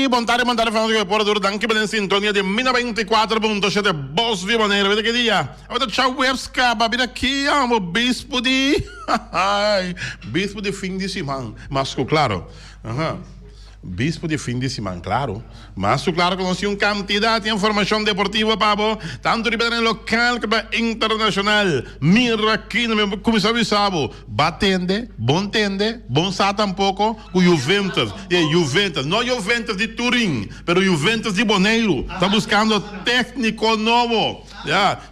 Sì, montare fanno che pure durante anche per in sintonia di 1024.7 Boss di Monero, vedete che dia? Avete ciao Webska, babina chi amo bispo di bispo de fim de semana, mas claro. Bispo de fim de semana, claro. Mas claro que nós temos quantidade de informação deportiva para tanto de local como internacional. Mira aqui no meu comissário Sabo, batende, bom sa tampouco o Juventus. Juventus, não Juventus de Turim, pero Juventus de Boneiro. Está buscando técnico novo.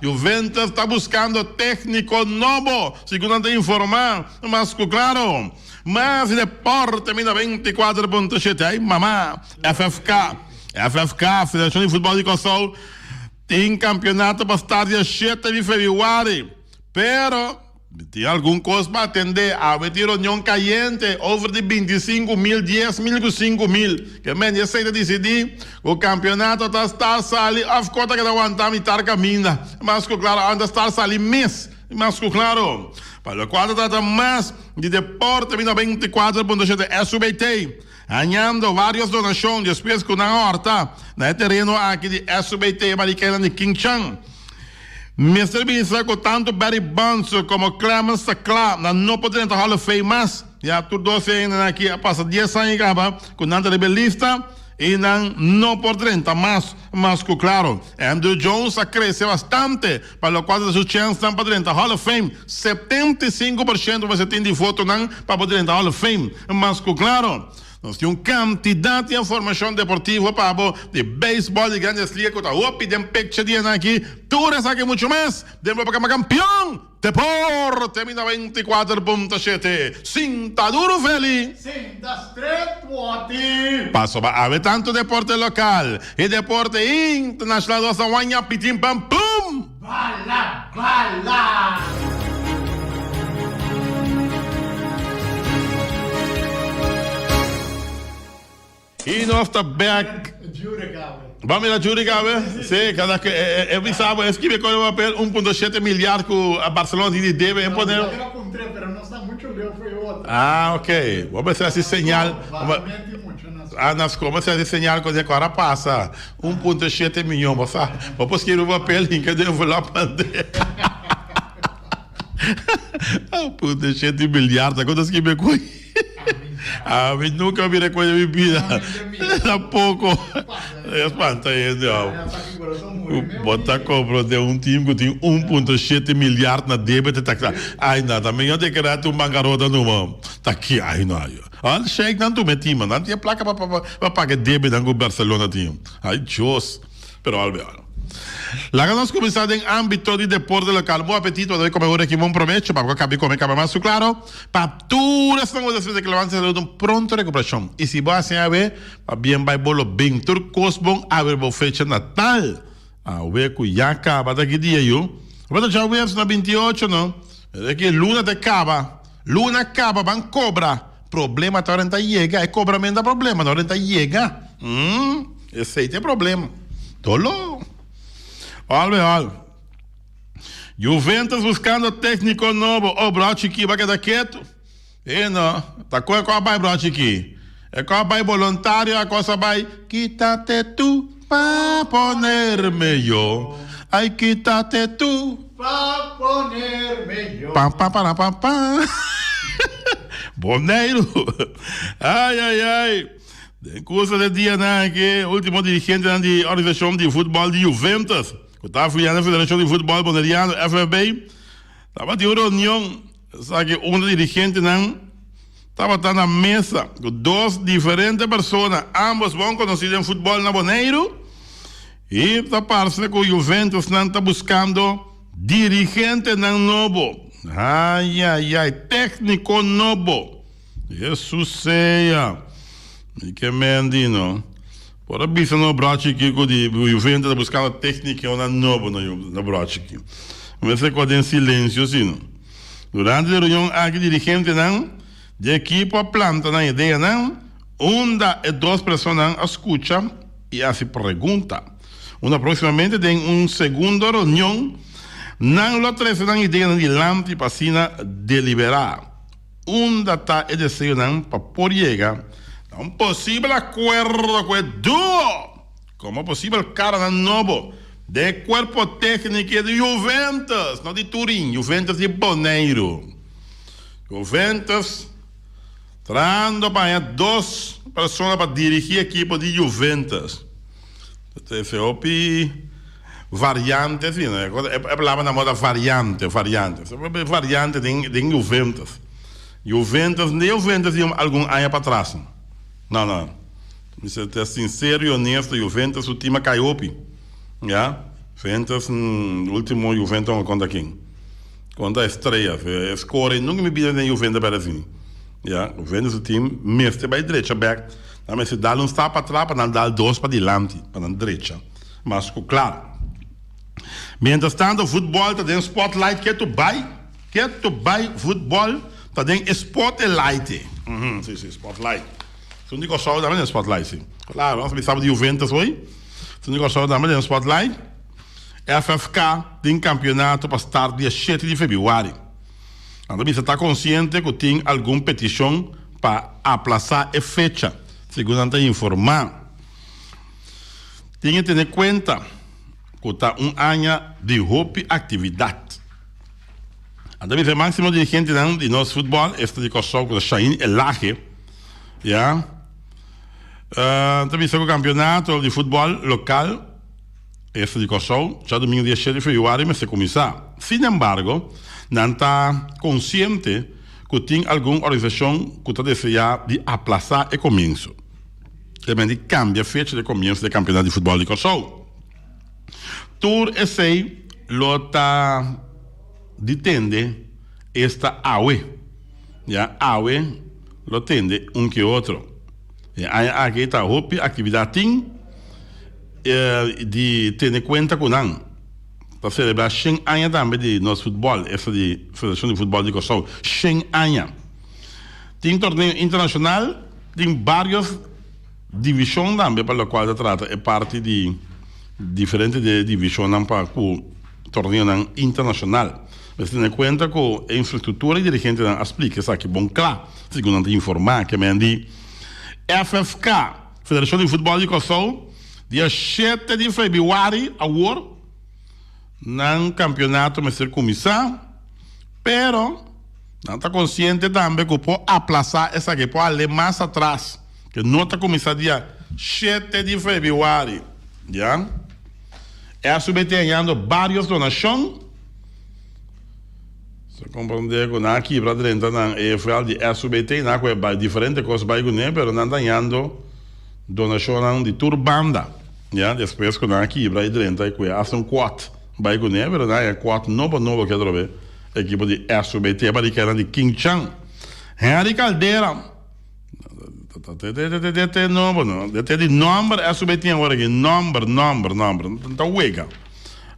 Juventus está buscando técnico novo, segundo te informar, mas claro. Mas deporte, 24.7, aí mamá, FFK, Federação de Futebol de Kosovo, tem campeonato para estar dia 7 de fevereiro, pero tem algum coisa para atender, a ter reunião caliente, over de 25 mil, 10 mil, 5 mil, que men, já sei de decidir, o campeonato está estar sali, a conta que não aguentar me tar caminha, mas claro, anda estar sali mês, mas claro, para o quadro trata mais de deporte, 24.7 SBT, ganhando várias donações, depois que na horta, no terreno aqui de SBT, Maricela de Quinchang. Me serviço com tanto Barry Bonds como Clemens Sacla, não podendo Hall of Fame, mas já tudo anos aqui, passa 10 anos com nada rebelista, e não por 30, mas claro, Andrew Jones cresceu bastante, para o qual as chances estão para 30 Hall of Fame, 75% você tem de voto para poder entrar Hall of Fame, mas claro, nós temos quantidade de informação deportiva para de beisebol de grandes ligas, que está up, tem picture de aqui, tudo isso aqui muito mais, demos para campeão, deporte, 24.7, sinta duro, Feli. Sinta straight, Wati. Passo para haver tanto deporte local e deporte internacional, nossa wanha, pitim, pam, pum. Bala, bala. E nós está back. Vamos lá, Jurigabe? Sim, cada que eu pensava, escrevi com o papel 1.7 milhar que a Barcelona deve poder. Eu encontrei, mas não está muito leu, foi outro. Ok. Vamos ver se señal. Nas como se señal quando agora passa 1.7 milhão, você. Vamos escrever o papel em que devo lá mandar. 1.7 milhar, quando escrevi com a mim nunca me recolhe minha vida. Tampouco. Espanta aí, Bota compra de time que tem 1.7 milhar na débito. Ai, nada, amanhã tem que dar uma garota no mão. Tá aqui, ai, não. Olha, chega, não tu metim, mano. Não tinha placa para pagar débito no Barcelona. Ai, Deus. Pero, olha. Lá que nós começamos em âmbito de deporte local, bom apetite, doy comer aqui, bom provecho, para acabar comer mais claro, para todas as coisas que levantam de uma pronta recuperação. E se você ver, bem vai bolo bem turcos bom, a ver fecha Natal, a ver que já acaba daqui dia eu, mas já ver na 28 não, é que luna acaba, van cobra, problema tá renta chega, é cobramento da problema, não renta chega, esse aí tem problema, tolo. Olha. Juventus buscando técnico novo. O Brochiki vai quedar quieto? Não. Tá com a vai Brochiki. É com a vai voluntário, a coisa vai. Quítate tu pa ponerme yo. Ai, quítate tu pa ponerme yo. Pam. Boneiro. Ai. Em curso de dia, que último dirigente da organização de futebol de Juventus, que estava filiado na Federação de Futebol Boneriano, FFB, estava de uma reunião, sabe, dirigente estava na mesa com duas diferentes pessoas, ambos bem conhecidos em futebol na Boneiro, e parece que o Juventus está buscando dirigente novo. Ai, técnico novo. Jesus seja. E que mendino. Por aviso no Brochiki que o Juventus está buscando técnica nova no Brochiki. Mas se quando em silêncio assim. Durante a reunião aqui dirigente de equipe planta na ideia uma e duas pessoas escutam e se pergunta. Uma aproximadamente tem segunda reunião não oferece a ideia de lante para deliberar. Está é desejo para por chegar un posible acuerdo con el dúo, como posible cara novo de cuerpo técnico de Juventus, no de Turín, Juventus de Bonaire. Juventus trando para 2 pessoas para dirigir a equipe de Juventus. Teve variantes, né? Eu falava na moda variante de Juventus. Juventus de algum ano para trás. Não. Isso é sincero e honesto. Juventus, o time caiu. Já? Juventus, o último Juventus não conta quem. Conta a estreia. Score, nunca me pediram em Juventus para assim. Já? Juventus, o time, mestre para a direita, back. Mas se dá stap para trás, para dar 2 para diante, para a direita. Mas, claro. Mientras tanto, o futebol está dentro spotlight. Quer tu vai futebol, está dentro spotlight. Sim, spotlight. Se não gostou, dá dentro spotlight, sim. Claro, nós precisamos de Juventus hoje. Se não gostou, dá dentro spotlight. FFK tem campeonato para estar dia 7 de fevereiro. Então, você está consciente que tem alguma petição para aplazar a fecha, segundo a gente informar. Tem que ter em conta que está ano de hope atividade. Então, o máximo dirigente de nosso futebol, este de Kosovo, com o Shahin Elahe, já. Então, o campeonato de futebol local, este de Kosovo, já domingo dia 7 de fevereiro, mas se começar. Sin embargo, não está consciente que tem alguma organização que está desejando de aplazar o começo. Também de cambia a fecha de começo do campeonato de futebol de Kosovo. Tour esse lota detende esta AUE. Já AUE lo tende que outro. Aqui está a atividade de ter em conta com não. Para celebrar 100 anos também de nosso futebol, essa de Federação de Futebol de Kosovo, 100 anos. Tem torneio internacional, tem várias divisões também para a qual se trata, é parte de diferentes divisões para o torneio internacional. Mas tem em conta que a infraestrutura e dirigente explica isso aqui, bom, claro, segundo a informar, que é de FFK, Federação de Futebol de Kosovo, dia 7 de fevereiro, agora, no campeonato vai ser começar, pero não está consciente também que pode aplazar essa que pode ir mais atrás, que não está começando dia 7 de fevereiro, já? É submetendo várias donações, se compreender que não aqui para dentro, não é real de SBT, não é diferente coisa vai ganhar, pero não está dando donação de turbanda, já? Depois que não aqui para dentro, é um quatro. Vai ganhar, mas não é 4 novo que eu equipe de SBT, para que era de King Chang. Henry Caldeira. Tem de número SBT agora aqui. Número. Então, uega.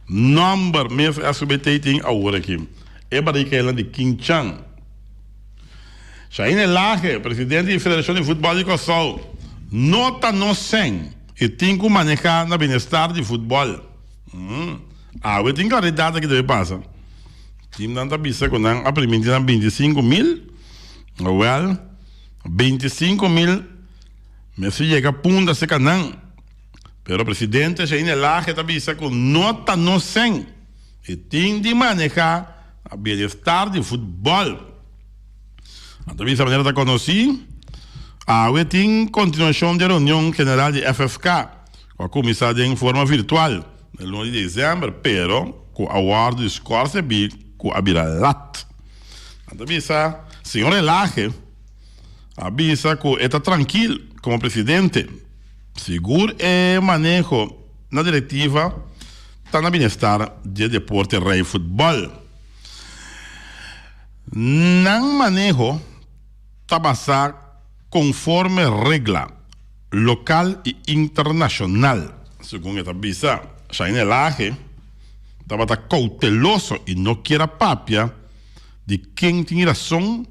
Número mesmo SBT tem agora aqui. É para que era de King Chang. Shahin Elahe, presidente da Federação de Futebol de Kosovo. Nota no 100. E tem que manejar no bem-estar de futebol. Eu tenho claridade que deve passar. Time não está pensando que a primeira 25 mil. Well, 25 mil. Mas se chega a punta, se canão. Pero o presidente Shahin Elahe está pensando que nota no 100. E tem de manejar o bem-estar de futebol. Então, dessa maneira, está conhecido. Tem continuação da reunião general de FFK, com a comissária em forma virtual. No 9 de dezembro, pero com o aguardo de escorce com a Biralat. Avisa, senhor Elahe, avisa que está tranquilo como presidente. Seguro e manejo na diretiva, está no bem-estar de deporte rei futebol. Não manejo está basado conforme regra local e internacional. Segundo esta avisa, Shahin Elahe estava cauteloso e não quer papia de quem tem razão,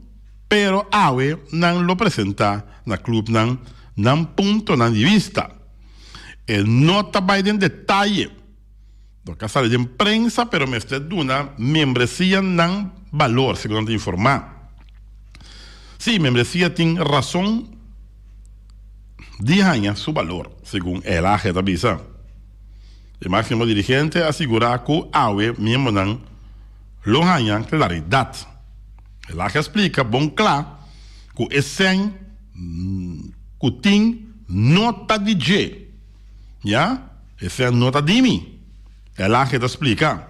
pero AUE não lo apresenta na clube não ponto de vista. E não está bem em detalhe do que sale de imprensa, pero me está dando membresia não valor, segundo informar. Sim, membresia tem razão dihaña su valor, según el agente avisa. El máximo dirigente asegura que awe miembro nan lo haña claridad. El agente explica bon clar que esen que ting nota DJ, ya, esen nota dimi. El agente explica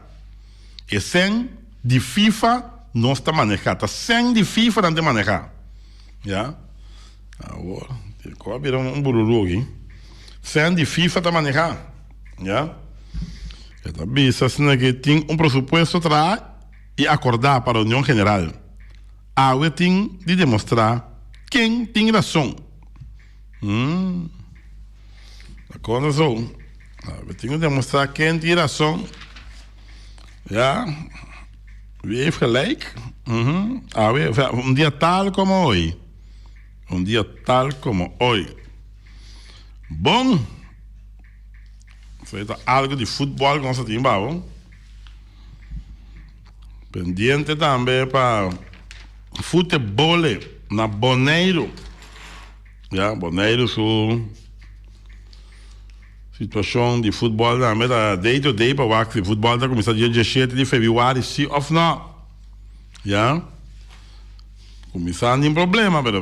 esen de FIFA não está manejada, sem de FIFA não tem manejar, já. Agora, qual vira bururu aqui? Sem de FIFA está manejada, já. Esta visa que tem presupuesto atrás e acordar para a União General. Agora tem de demonstrar quem tem razão. Agora só, tem de demonstrar quem tem razão, já. Wie heeft gelijk? Dia tal como hoy. Dia tal como hoy. Bom. Feito algo de futebol que nós temos. Pendiente também para futebol na Bonaire. Ja, Bonaire sua situação de futebol também da day-to-day para o de futebol da começar dia 17 de fevereiro, sim ou não. Já? Começar nem problema, mas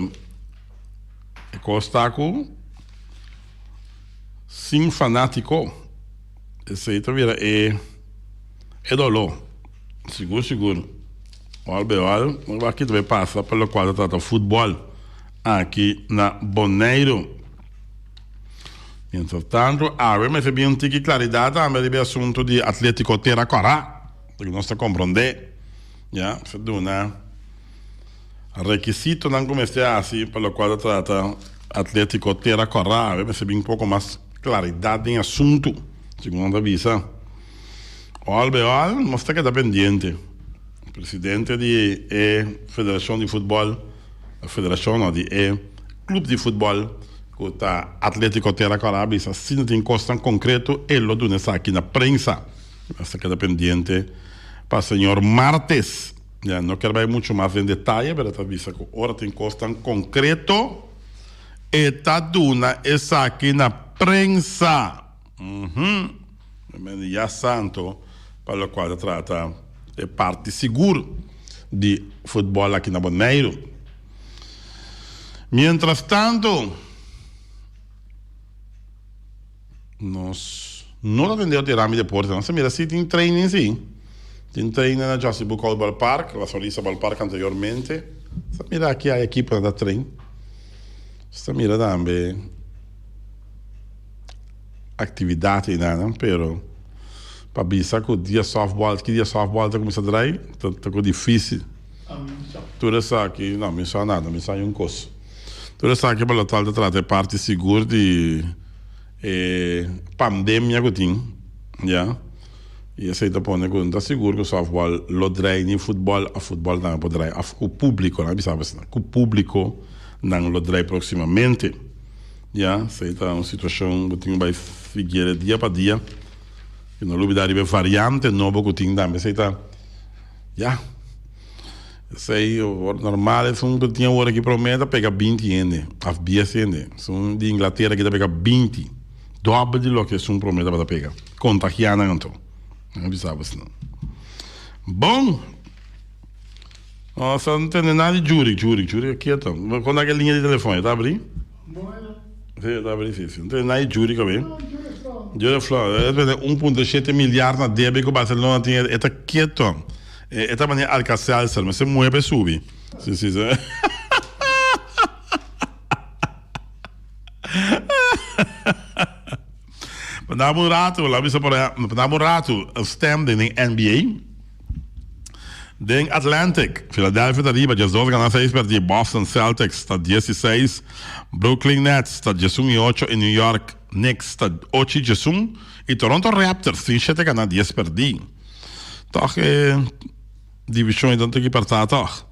é costa com sim fanático. Esse aí vira é dolor. Seguro. Olha, aqui também passa pelo quadro trata futebol aqui na Bonaire. Entretanto, mas havia um tique claridade também do assunto de Atlético Terra Corá, que nós está compreendendo, já, se dá requisito não começar assim, pelo qual trata Atlético Terra Corá, mas havia um pouco mais claridade em assunto, segundo a visa. Olha, nós está que pendiente. O presidente de Federação de Futebol, a Federação de Clube de Futebol, que o Atlético Terra Corá, se não tem costa concreto, ele lo dá aqui na prensa. Essa queda pendiente para o senhor Martes. Já não quero ir muito mais em detalhe, mas está vista que agora tem costa concreto e está dando essa aqui na prensa. Já santo, para o qual trata de parte segura de futebol aqui na Bonaire. Mientras tanto, nós não atendemos a Rami Deportes. Nós mira se tem treino sim. Tem treino na Jossi Bucol Ball Park, na Solisa Ball Park anteriormente. Você mira aqui a equipe da treino. Você mira também atividade nada, pero para bisa que o dia softball está começando a dar, tá difícil. Tudo isso aqui, não me só nada, me sai coisa. Tudo isso aqui para tal de tratar parte segura de pandemia que tem, já. E esse aí tá pondo que tá seguro que o softball lo drai nem futebol, a futebol não pode drai, o público, não sabe assim, o público não lo drai proximamente, já. Essa aí tá uma situação que tem vai seguir dia para dia, e não lube dar variante novo que tem também, essa aí tá, já. Esse aí o normal é que tinha hora que promete pegar 20 ende, a 10 ende, são de Inglaterra que tá pegar 20. Dobro de lo que é um promessa para pegar. Contagiada, então. Não precisava assim. Bom. Nossa, não tem nada de júri aqui, então. Quando é que a linha de telefone? Tá abrindo? Sim, tá abrindo, sim. Não tem nada de júri, cabelo. Júri Flor. 1,7 milhões na débito que o Barcelona tem. Está quieto. Esta maneira Alcacer, mas se mueve, sube. Sim, sim, sim. Vandaag rato stem in de NBA. Den Atlantic, Philadelphia arriba, já 12 ganham 6 perdi. Boston Celtics está 16. Brooklyn Nets está 18 e New York Knicks está 8 18. E Toronto Raptors tem 7 ganham 10 perdi. Toch divisão então tem que partir toch.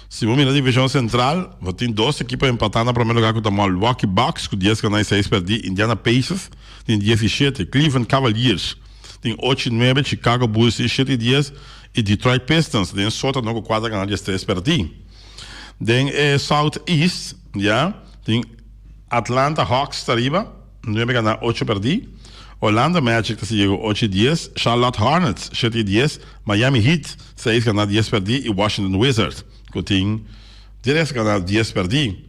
Se você mirar a divisão central, você tem 2 equipes empatando no primeiro lugar com o Milwaukee Bucks, com 10 ganham 6 perdi. Indiana Pacers tem 17. Cleveland Cavaliers tem 8 e 9. Chicago Bulls tem 7 e 10. E Detroit Pistons tem só com 4 ganham 3 perdi. Tem Southeast, já, tem Atlanta Hawks está arriba, 9 gana 8 perdí. Orlando Magic se llegó 8-10. Charlotte Hornets 7-10. Miami Heat 6 gana 10 perdí. Y Washington Wizards que tiene 10 gana 10 perdí.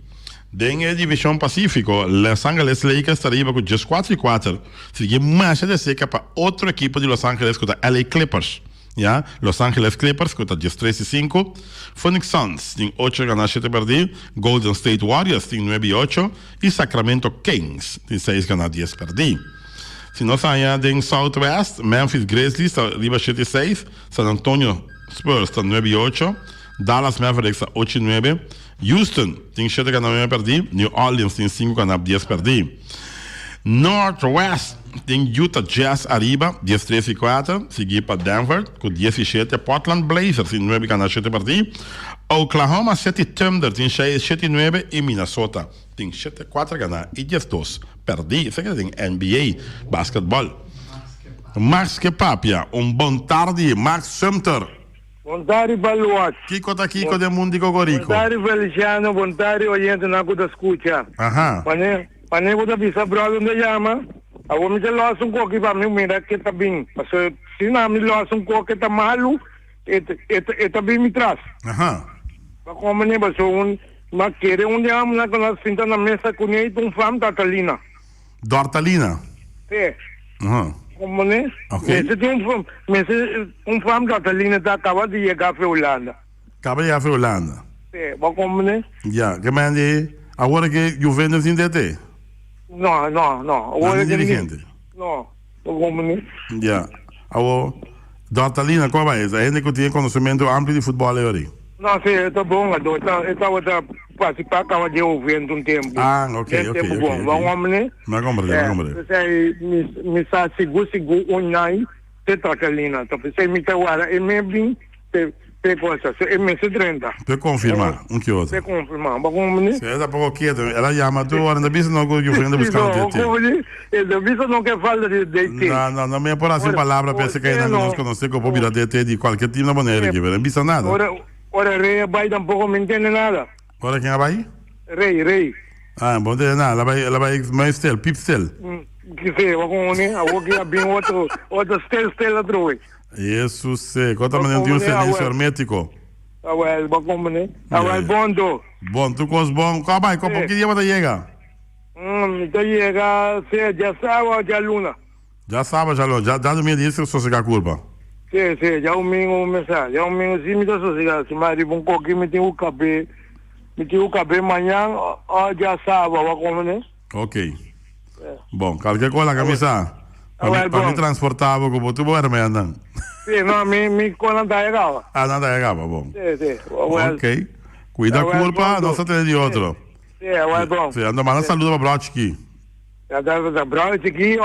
En la división Pacífico, Los Angeles Lakers está arriba con 4-4. Sigue más de cerca para otro equipo de Los Angeles con LA Clippers. ¿Ya? Los Angeles Clippers con 3-5. Phoenix Suns tiene 8 gana 7 perdí. Golden State Warriors tiene 9-8. Y Sacramento Kings tiene 6 gana 10 perdí. Si no se allá en Southwest, Memphis Grizzlies está arriba 7-6. San Antonio Spurs está 9-8. Dallas Mavericks está 8-9. Houston tiene 7 ganas 9 perdí. New Orleans tiene 5 ganas 10 perdí. Northwest tiene Utah Jazz arriba 10-3-4. Sigue para Denver con 17. Portland Blazers tiene 9 ganas 7 perdí. Oklahoma City Thunder tiene 7-9. Y Minnesota tiene 7-4 ganas y 10-2 perdí. Sé que en NBA basketball. Max Kepapia, un bon tardi, Max Sumter. Bontari Baluat. Kiko tá Kiko de Mundi Cocorico. Bontari Feliciano, bontari oyente na kuta escucha. Ajá. Pane kuta bisa brother onde llama. Agora me lost um coque para mim, mira que tá bem. Porque se não me lost um coque tá malo, tá bem me traz. Ajá. Para como ne baso mas querer onde llama na quando senta na mesa com ele um fam Catalina. Dortalina. É. Ajá. Como né? Ok. Esse tem um fam Catalina tá acaba de chegar para Holanda. Acaba de ir a Holanda. É, como né? Ja, que mande agora que Juventus in DT. Não. Agora dirigente. Não, como né? Ja. Agora Dortalina qual é? A gente que tem conhecimento amplo de futebol aí. Não, sim, tá bom, estava participar com de ouvir um tempo. Ah, ok. Bom, vamos né? Não compreendo. Sei, me sa seguro online te Catalina, então sei me tawara e me bem te coisa, e me se 30. Para confirmar, que outro. Te confirmar, vamos né? Se é pouco quieto, ela chama tu hora da bisa não que Juventus buscar o DT. Da bisa não quer falar de DT. Não me por assim palavra pensa que ainda não conhece como virar DT de qualquer time na maneira que não bisa nada. Ora Rei vai tampoco me entende nada. Ora quem vai? Rei. Ah, bom dia, ela vai mais stel, pip stel. Que sei, vamos né? Agora que bem outro stel outro. Isso sei, quanto maneira tem um silêncio hermético. Agora, vamos né? Agora bom. Bom, tu cos bom, qual vai? Como que dia vai chegar? Então chega, já sabe, já luna. Já sabe, já dormia disso, só se a culpa. Sim, já um mensagem, sim, me dá sossegado, se mais um pouquinho me tem o cabelo amanhã, já sabe, vamos né? Ok. Bom, qualquer coisa, camisa, para me transportar, como tu vai me andando. Sim, não, me cola não chegava. Ah, não chegava, bom. Sim. Ok. Cuida a culpa, não se tem de outro. Sim, é bom. Sim, anda mais saludo para Brodsky. Ja, bravo, aqui,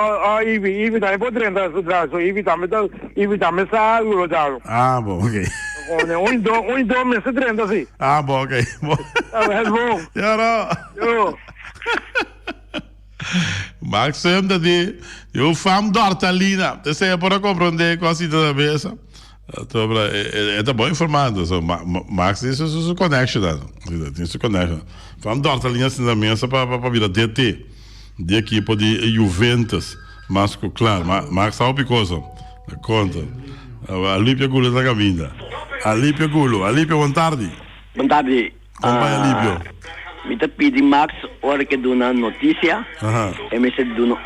Ivi, tá por dentro do braço, Ivi tá me sabe, tá. Ah, bom, ok. Um meses dentro, assim. Ah, bom, ok. Bom. É bom. Eu. Max sempre de eu fam Dortalina. Você é para compreender com a cidade da mesa. É bom informado. Max isso é sua connection, tem sua connection. Fam Dortalina assim da mesa para vir a DT. De equipe de Juventus, mas claro, Max sabe coisa, conta. Alípio Gulo da caminha. Alípio, boa tarde. Boa tarde. Como vai, Alípio? Me tá pedindo Max, hora que dou uma notícia, e me se dou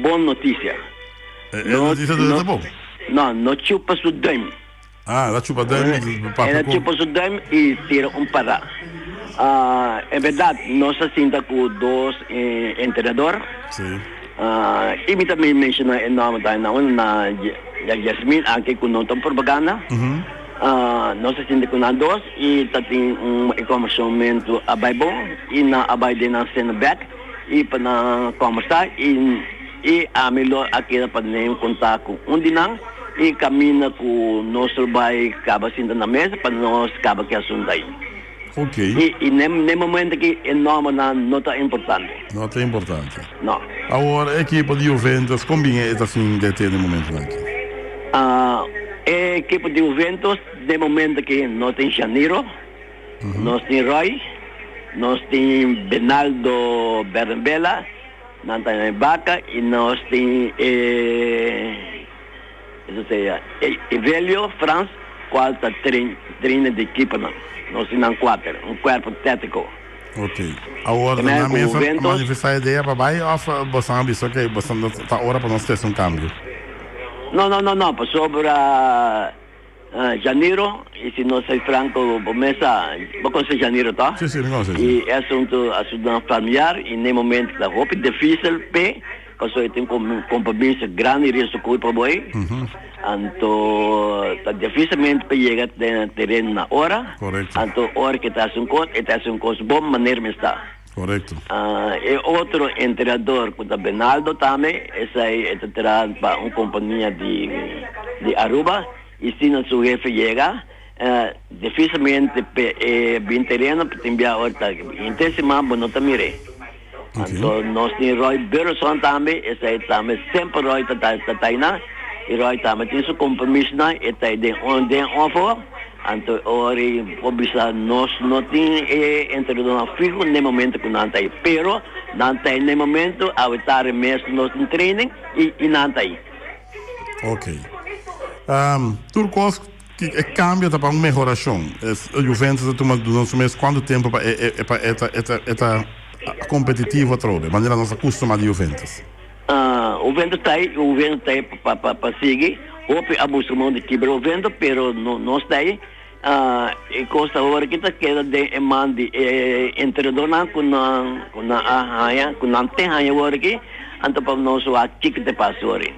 bom notícia. É notícia do bom? Não chupa o dame. Ah, ela chupa dame. Ela chupa o dame e tira para. É verdade, nós assinta com dois entrenadores. Sim. E me também menciona o nome da Yasmin, aqui com nota propaganda. Nós assinta com nós dois e tem comerciamento a Bible e na abaide na cena back e para conversar e a melhor aqui para nem contato com dinang e caminha com nosso pai acaba sentando na mesa para nós acaba que assunto aí. Ok. E nesse momento que é nome não está importante. Não é importante. Não. Agora, a equipe de Juventus, como é assim de ter no momento aqui? A equipe de Juventus, no momento que não tem Janeiro, não tem Roy, nós tem Benaldo Bermbela, nantay na Baca, e nós tem Evelio Franz, qual está treina de equipa, nós temos um corpo técnico. Ok. Agora, Também na com mesa, Juventus. manifestar a ideia para vai ou você ambição que você está hora para nós ter um câmbio? Não, sobre janeiro, e se nós é franco, começa, vou conseguir janeiro, tá? Sim, não sei. E é assunto familiar, e no momento da roupa difícil, porque eu tenho compromisso grande risco para boi. Então, está dificilmente para chegar no terreno na hora. Correto. Então, hora que está um custo bom, maneira me está. Correto. E outro treinador, que é Benaldo também, esse aí está para uma companhia de Aruba, e se não seu jefe chega, dificilmente bem terreno, para enviar outra. Intensimamente, não está mirando. Okay. Então, nós temos Roy Burson também, esse aí também, sempre Roy está aí, e Roy também tem seu compromisso, e está aí de onde. Então, ori obisa nós não tem entrenador fijo no momento que não está aí, pero não está aí no momento a estar mesmo nós em training e não está aí. Ok. Turcos que cambia para uma melhoração. O Juventus toma do nosso mês quanto tempo para esta competitiva trobe, maneira nós acostuma de Juventus. O vento está aí para seguir. Hope abusamos de quebrar o vento, pero não está aí. E costa agora que está queda de mande entrenador com não tem agora aqui, então para nós aqui que te passou aí.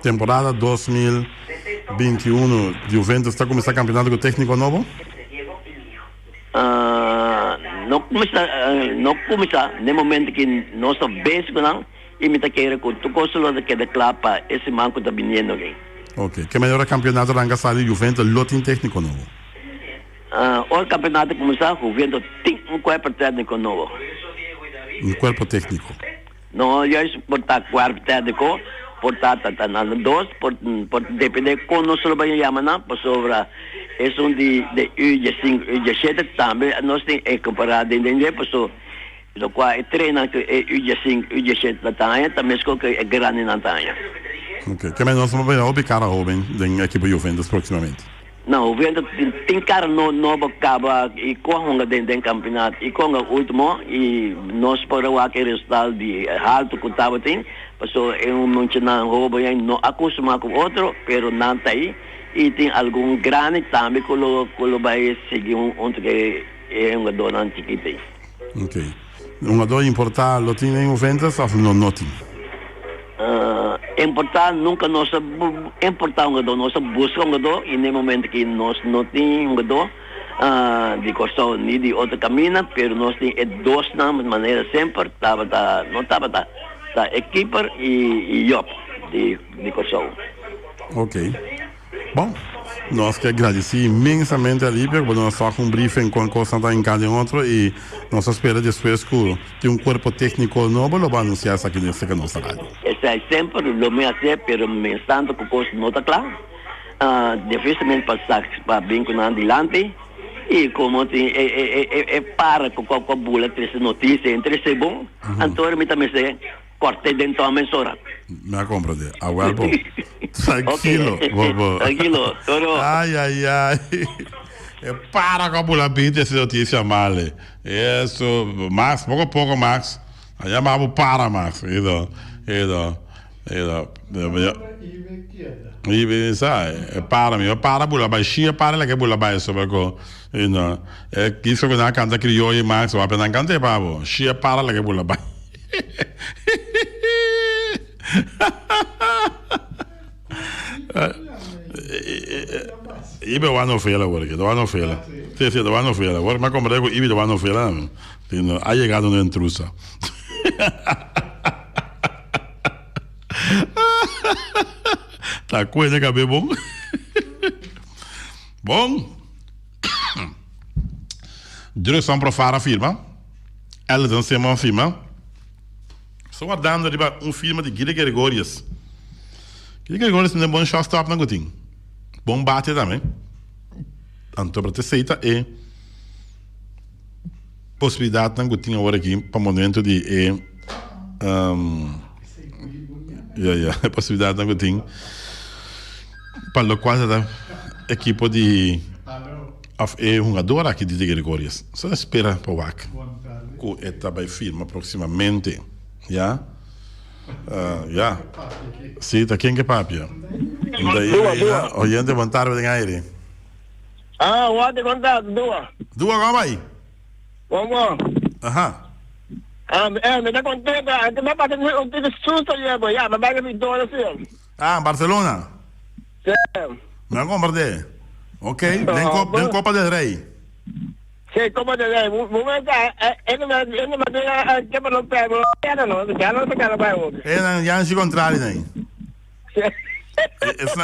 Temporada 2021, Juventus está começando campeonato com técnico novo? Não começa no momento que nós vemos não e me tá querendo que tu consulo de que declara para esse manco está vindo aqui. Ok. Que melhor campeonato ranga sair Juventus lotin técnico novo? O campeonato começar, o Juventus tem um corpo técnico novo. Um corpo técnico? Não, eu portar corpo técnico, portar na dois, por depender com nós só vai chamar não, por sobre é de U15, U17 também nós tem comparado entender, por so do qual treina que U15, U17 também que é grande na tanha. Ok. Que melhor nós vamos ver o cara jovem da equipe Juventus proximamente. Não, o Juventus tem cara novo acaba e corre dentro do campeonato e com o último e nós para aquele resultado de alto que estava tem, passou é muito na roubo e não acostuma com outro, pero não está aí e tem algum grande também que vai seguir onde que é dona chiquita. Ok. Dor importante, lo tem em Juventus ou não tem? Importar nunca nós importar nós buscamos e no momento que nós não temos de questão nem de outra caminho, pero nós temos dois na maneira sempre não estava da equipe e eu de questão. Ok. Bom, nós que agradecemos imensamente a Líbia, porque nós só com um briefing com coisa em cada outro e nós esperamos depois que um corpo técnico novo lo vai anunciar aqui nesse nossa rádio. Esse é sempre o meu hacer, pero me tanto que coisa não está claro. Dificilmente para bem com adelante e como tem para com a bula três notícias entre ser bom, então me também se cortei dentro da mensura. Me compreende. Agora bom. Tranquilo, bobo. Tranquilo, todo. Ai. Para com a bula bita essa notícia mal. Isso, Max, pouco a pouco, Max. Aí chamava para, Max. E sai, para mim, para bula baixinha, para lá que bula baixa, porque é que isso que na canta criou e Max, o apenas canta para bo, chia para lá que bula baixa. Ibe wa no fela agora, do ano fela. Sim, do ano fela. Agora me comprei com Ibe do ano fela. Ha llegado una intrusa. Tá coisa que é bom. Bom. Direção para fora a firma. Ela dança uma firma. Só dando um filme de Guilherme Gregorius. Guilherme Gregorius não é bom showstop, não gotinho. Bom bate também. Então, para ter seita possibilidade não que tinha agora aqui para o momento de a possibilidade não que tinha para o qual da equipe de jogador aqui de Gregorias só espera para o AC que está vai firma proximamente sim, está quem que papia daí olhando levantar o aire Wate contato, dua. como vai? Vamos. Me dá contento. Até mais para ter susto ali, mas vai me dar assim. Barcelona? Sim. Não comprei. Ok, nem Copa del Rey. Sim, Copa del Rey. Momento, ele me tem que para o pé, já não se quer para o. Já não se contrário, nem. Esse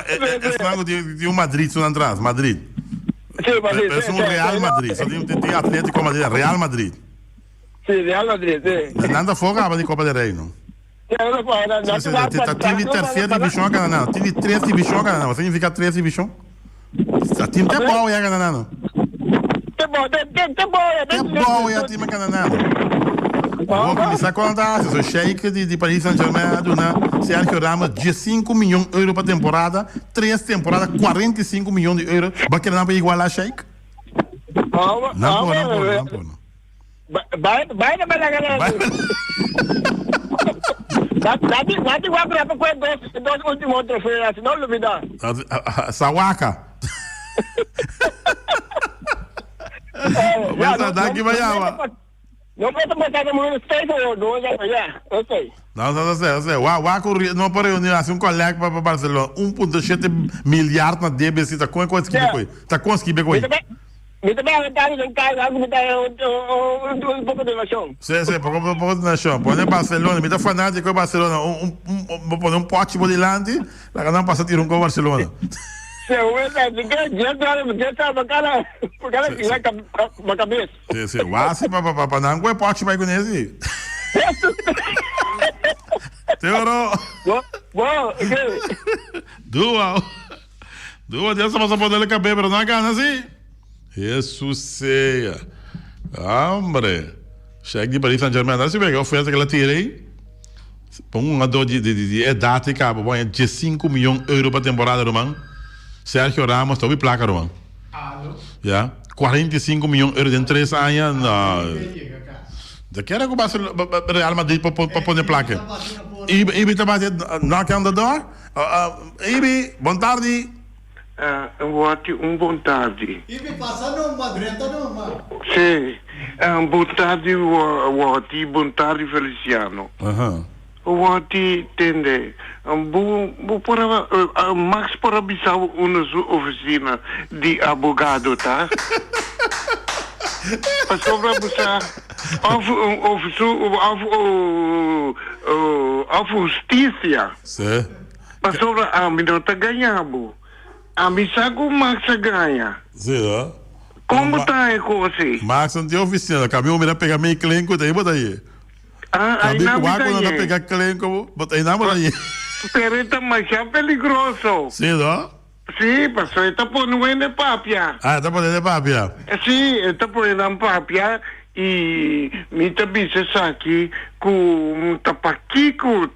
não de Madrid, só atrás, Madrid. Sim, Madrid. É um Real Madrid, só tem Atlético Madrid, Real Madrid. Sim, Real Madrid, sim. Nada foga de Copa del Rey, não? Tive terceira divisão aqui, não. Tive 3 divisões aqui, não. Significa 3 divisões? Time é bom, é aqui, não. É bom, é time aqui, não. Vou começar a contar. Sou Sheik de Paris Saint-Germain, Sérgio Ramos, 15 milhões de euros para temporada, 3 temporadas, 45 milhões de euros. Vai querer não para igualar Sheik? Não. Vai na galera. Dá igual para dois últimos troféus, não duvida. Sawaka. Daqui vai não pode botar no state ou dois, eu sei. Não sei. O não pode reunir assim colega para Barcelona, 1,7 milhar na DBC, tá com coisa que depois. Tá conseguindo depois. Me também em casa, me dá um pouco de nação. Sim, pouco de nação. Põe Barcelona, me dá fanático com Barcelona, vou pôr um pote por delante, lá não passa tirar com Barcelona. Sim, wasi para não é pote vai conhecer. Teoro. Bom, Duas dessa você pode caber, mas não é gana assim. Jesus ceia. Hombre. Chega de Paris Saint-Germain, se pegar a oferta que ela tirei, põe uma dor de idade e cabo, põe 15 milhões de euros para a temporada, Romão. Sérgio Ramos, estou em placa, Romão. Já? 45 milhões de euros em 3 anos. Daqui era que o Real Madrid para pôr placa. Ibi está batendo, knock on the door. Ibi, boa tarde. Boa tarde. Ibi, passando Madrid, não? Sim. Boa tarde, boa tarde, Feliciano. Wati tende. Max para bisar uma oficina de advogado, tá? Para buscar a justiça. Sim. Para sobre a minota ganhamos. A misago Max ganha. Sim, como está a coisa? Max não tem oficina, caminho me pegar meio clenco daí, bota aí. Aí não vai pegar clenco, bota aí, não, bota aí. Pero está mais peligroso. Sim, não? Sim, pastor, está poniendo papia. Está poniendo papia. Sí, está poniendo papia y mi tabisa aqui com tapaquico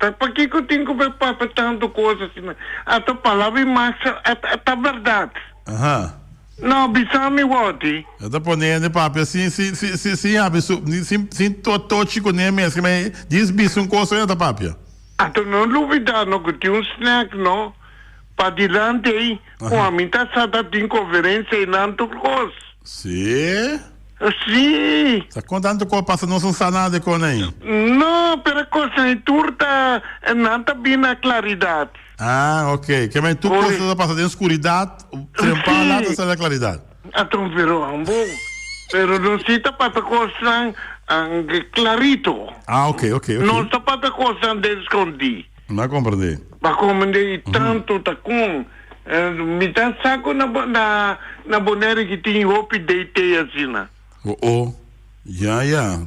tem que ver papia tanto coisa assim. A tua palavra mais tá verdade. Não, bisame wati. Está poniendo papia, sim, tochi com ele mesmo, mas diz bicho coisa da papia. Então não duvidar, não que tem snack, não? Para dilante aí, com a minha taçada de conferência e não coisa. Sim? Sim. Está contando que passa não são nada com aí? Não, pera coisa, turta não está bem na claridade. Ok. Que mais tu coisa passa de escuridade, trempar lá está na claridade. Então, pero não se está para coisa clarito. Ok. Não está para coisa de esconder. Não compreendi. Para comandar tanto tá com me dá saco na boneira que tem roupa deitei assim, né?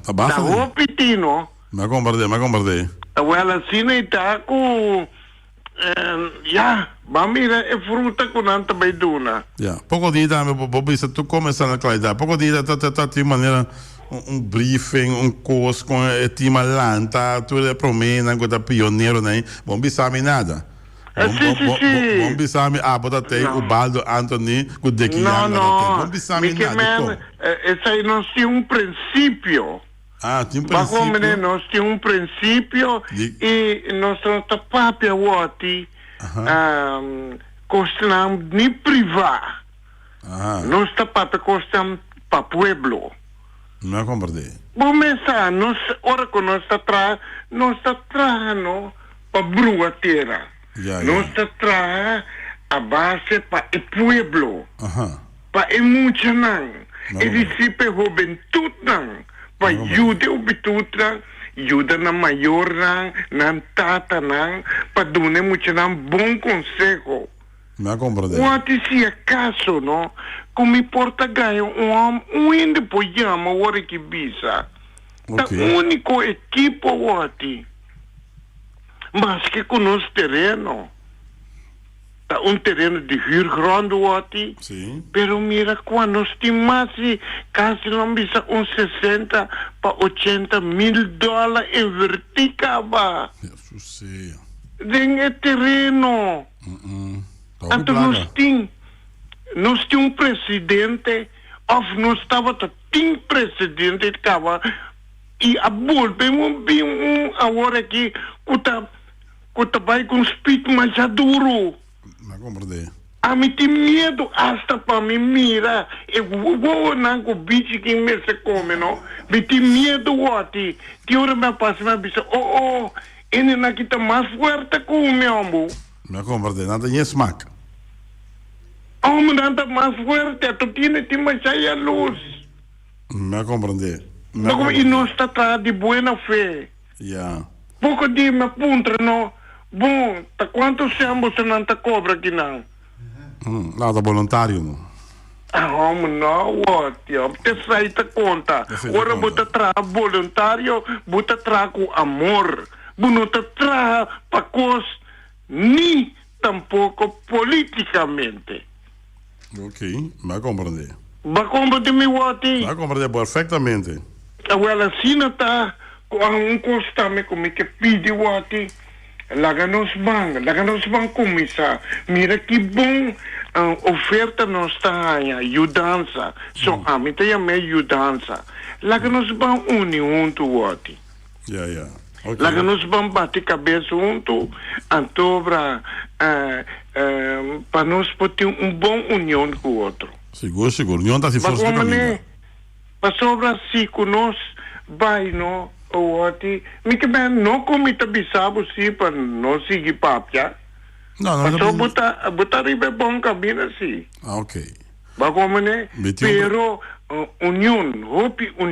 Tá basta. Tá roupa tino. Não compreendi. Ela assim está com vamos mirar é fruta com nanta beiduna. Pouco dia também, Bobi, se tu começar na claridade, pouco dia tá de maneira um briefing, um curso com o time Atlanta, tu é promena, com o pioneiro, né? Bom, sabe nada. Bom, bisami, bota tem o Baldo Anthony, com o Dequianga. Não, bom, sabe nada. Esse aí nós temos um princípio. Tinha um princípio. Nós temos um princípio e nós estamos papia wati, costam nem privar. Nós estamos papia costam para pueblo. Não é compreender. Bom, mas nós, ora que nós está trazendo para brua terra. Nós está trazendo a base para o pueblo. Para o mundo não. E discípulo juventude não. Para ajuda o bitutra, ajuda na maior na tata não, para dar muito bom conselho. Não é compreender. What is se acaso, não? Como importa ganhar um índio pojama, hora que bisa. O único equipo, what? Mas que conosco terreno. Tá terreno de Rio Grande, what? Sim. Pero mira, quando nós temos quase não bisa 60 para 80 mil dólares em verticaba. Jesus sei. Dengue terreno. Então nós tínhamos um presidente, ou nós estava tem presidente que e a volvemos agora aqui que vai com o espírito mais duro. Não compreender. A mim tem medo hasta para me mira. Eu vou não com o bicho que me se come, não? Me tem medo, what? Que hora me passa, me diz, ele não está mais forte que o meu amor. Não compreender, nada de smack. Nada mais forte, tu tienes mais a luz. Não compreender. E nós estamos de boa fé. Pouco de me apunta, não? Bom, quanto tempo você não te cobra aqui, não? Nada voluntário, não? Não, what? Você sai da conta. Agora você traz voluntário, você traz com amor. Você não traz para coisas, nem tampouco politicamente. Ok, vai compreender. Vai compreender, what? Vai compreender perfeitamente. Agora, assim não está com um costume como que pede, what? Laga nos bang começar. Mira que bom oferta nós está aí, ajudança. So, a mim tem a minha ajudança. Laga nos bang junto, what? Okay. Laga nos bang bate cabeça junto, antobra, para nós ter bom união com o outro. Seguro. União está se força de caminho. Para sobra se conosco, vai, não? Me que bem, não comita bisabo sim para não seguir papia. Não. Só botar ribe bom caminho assim. Ok. Bagomane, pero união,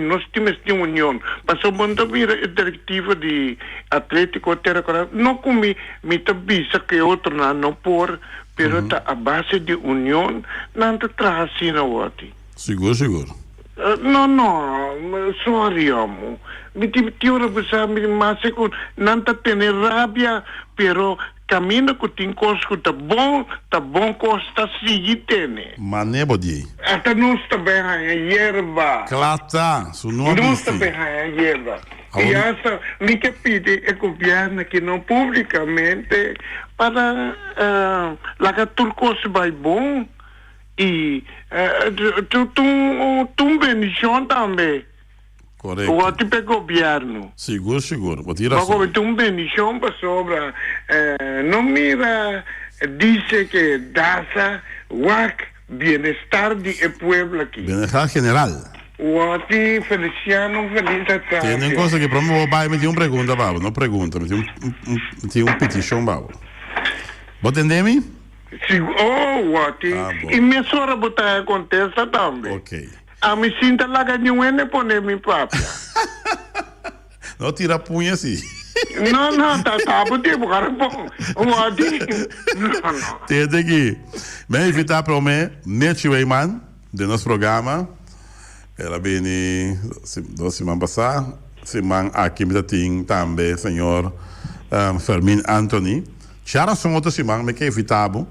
nós temos união. Passou bom vira a diretiva de Atlético Terra, não comi, me bisa que outro não por, pero tá a base de união, não te traz assim na outra. Seguro. Não, sorry, amo. Me tive você mas não tá tendo rabia, pero caminho que tem coisa que tá bom costa seguir tene. Mané bodi. Até nós também a erva. Claro, su nome. Nós também a erva. E essa me que pede é governo que não publicamente para lá que tudo coisa vai bom. E tu bendição também. Correto. O tipo governo. Seguro. Vou tirar assim. Mas tu bendição para sobra. Não mira, diz que dasa, bem-estar de pueblo aqui. Bem-estar general. Wati, Feliciano, felicidade. Tem coisa que para mim vai me ter uma pergunta, babo. Não pergunta, me tem um petição, babo. Você entende-me? Sim, Wati. E minha senhora botar acontece também. Ok. A me sinta lá que não é poner meu papo. Não tira punha assim. Não, tá tipo, cara, bom. Wati. Não. Tem aqui. Bem, invitar para o Nechi Weyman, do nosso programa. Ela vem 2 semanas passadas. Semana aqui me tem também, senhor Fermin Anthony. Já são outras semanas, me quer invitar para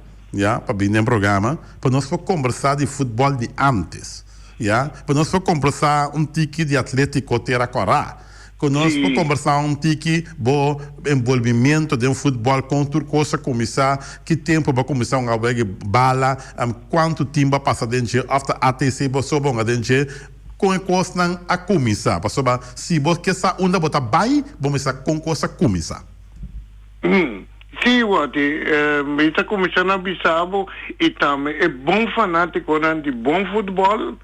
vir no programa, para nós conversar de futebol de antes. Yeah? Para nós for conversar tique de Atlético Terracorá. Conosco Sim. conversar tique bo envolvimento de futebol com turcosa começar que tempo para começar uma bala quanto tempo vai passar dentro after ATC bo so bom dentro com a coisa a começar para soba se você quer sa onda botar vai vamos com coisa começar. Sim, Wati, está começando a Bissau e também é bom fanático de bom futebol.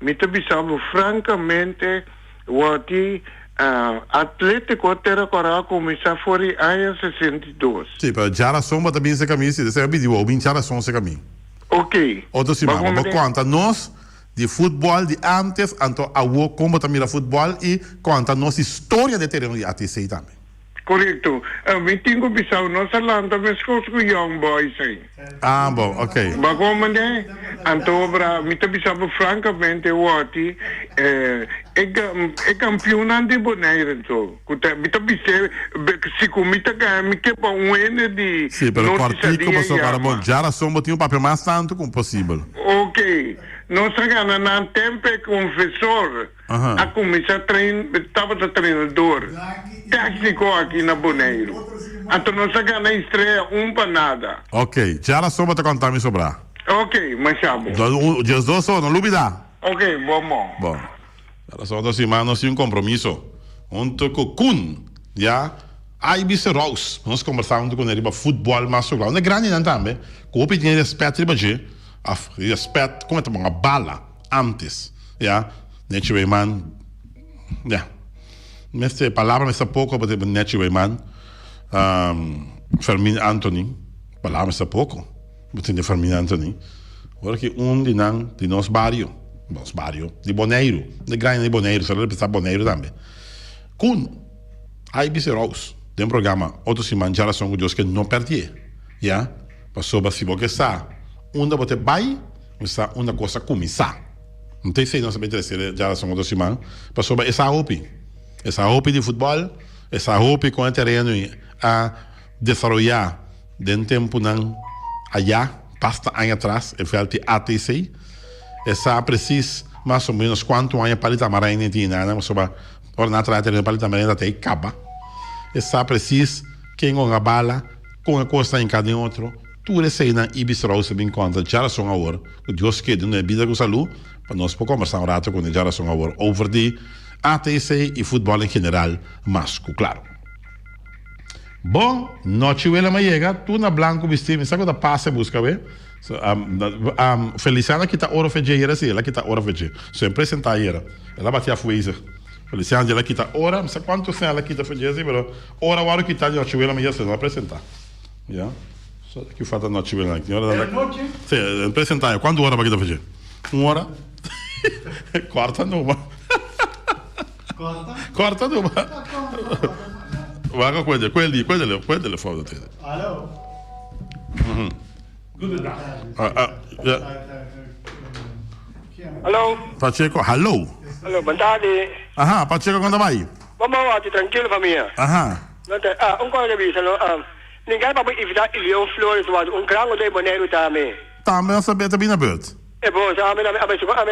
Está Bissau, francamente, Wati, Atlético Terracorá começar fora a 62. Sim, para geração para também se caminho, se é vídeo ou bem geração se caminho. Ok. Outro semana, vou contar nós de futebol de antes, então a como também a futebol e conta nossa história de terreno de ATC também. Correto. Me tenho Bissau, nossa landa, mas com young boys aí. Ah, bom, ok. Bagoma, né? Então, me Bissau, francamente, Wati, é campeão de boneiro, então. Me Bissau, se comita me quebra ano de... Sim, pelo partido, passou para bom, geração, botinha um papel mais tanto como possível. Ok. Nossa gana, na tempo é confessor, a começar a treinar, estava de treinador, técnico aqui na Boneiro. Então, nossa gana estreia para nada. Ok, geração para te contar me sobrar. Ok, mas chamo. Os dois são, não dúvida. Ok, vamos. Bom, geração da semana, nós temos um compromisso. Junto com Kun, já? IBC Rose, nós conversamos com ele sobre futebol, mas sobre não é grande não também. Com o pedido de respeito de baixo. Respeito, como é que uma bala antes, ja, Netchie man, ja, nessa palavra nessa pouco para Netchie man, Fermin Anthony, palavra nessa pouco, para Fermin Anthony, agora que de nosso barrio, de Boneiro, de grande de Boneiro, só ele pensar Boneiro também, com IBC Rose, tem um programa outro semana geração com Deus que não perdi, ja, passou para se você sabe onde você vai, uma coisa começar. Não tem sei, não sabe terceira geração do semana, passou essa roupa de futebol, essa roupa com o terreno a desenvolver de tempo não allá, pasta anos atrás, e foi até ATC, essa precisa mais ou menos quanto anos para a marina tinha, mas sobre por na atrás terreno para a marina até acaba, essa precisa quem uma bala com a coisa em cada outro. Tudo isso aí na IBC Rose bem conta geração agora, que Deus quer de uma vida com saúde, para nós poder conversar um rato com a geração agora over de ATC e futebol em geral, mas claro. Bom, noite ela me chega, tu na branco vestido, sabe quando passa busca ver? Feliciana que está hora fejeira assim, ela que está hora fejeira. Se apresentar ela batia a fueza. Feliciana ela que está hora, não sei quanto tempo ela que está fejeira assim, mas hora que está noite ela me chega, não apresentar. Já? Que falta noite bem aqui. Sim, apresentar. Quanto hora para que fazer? Uma hora? Corta numa. Corta numa. Vai com coisa, coelho, telefone dele. Alô? Alô? Pacheco, hello. Alô, boa tarde. Aham, Pacheco, quando vai? Vamos lá, tranquilo, família. Aham. Coisa que ninguém vai evitar Leon Flores, grande de Boneiro também. Também saber também na beurt. É bom, já a minha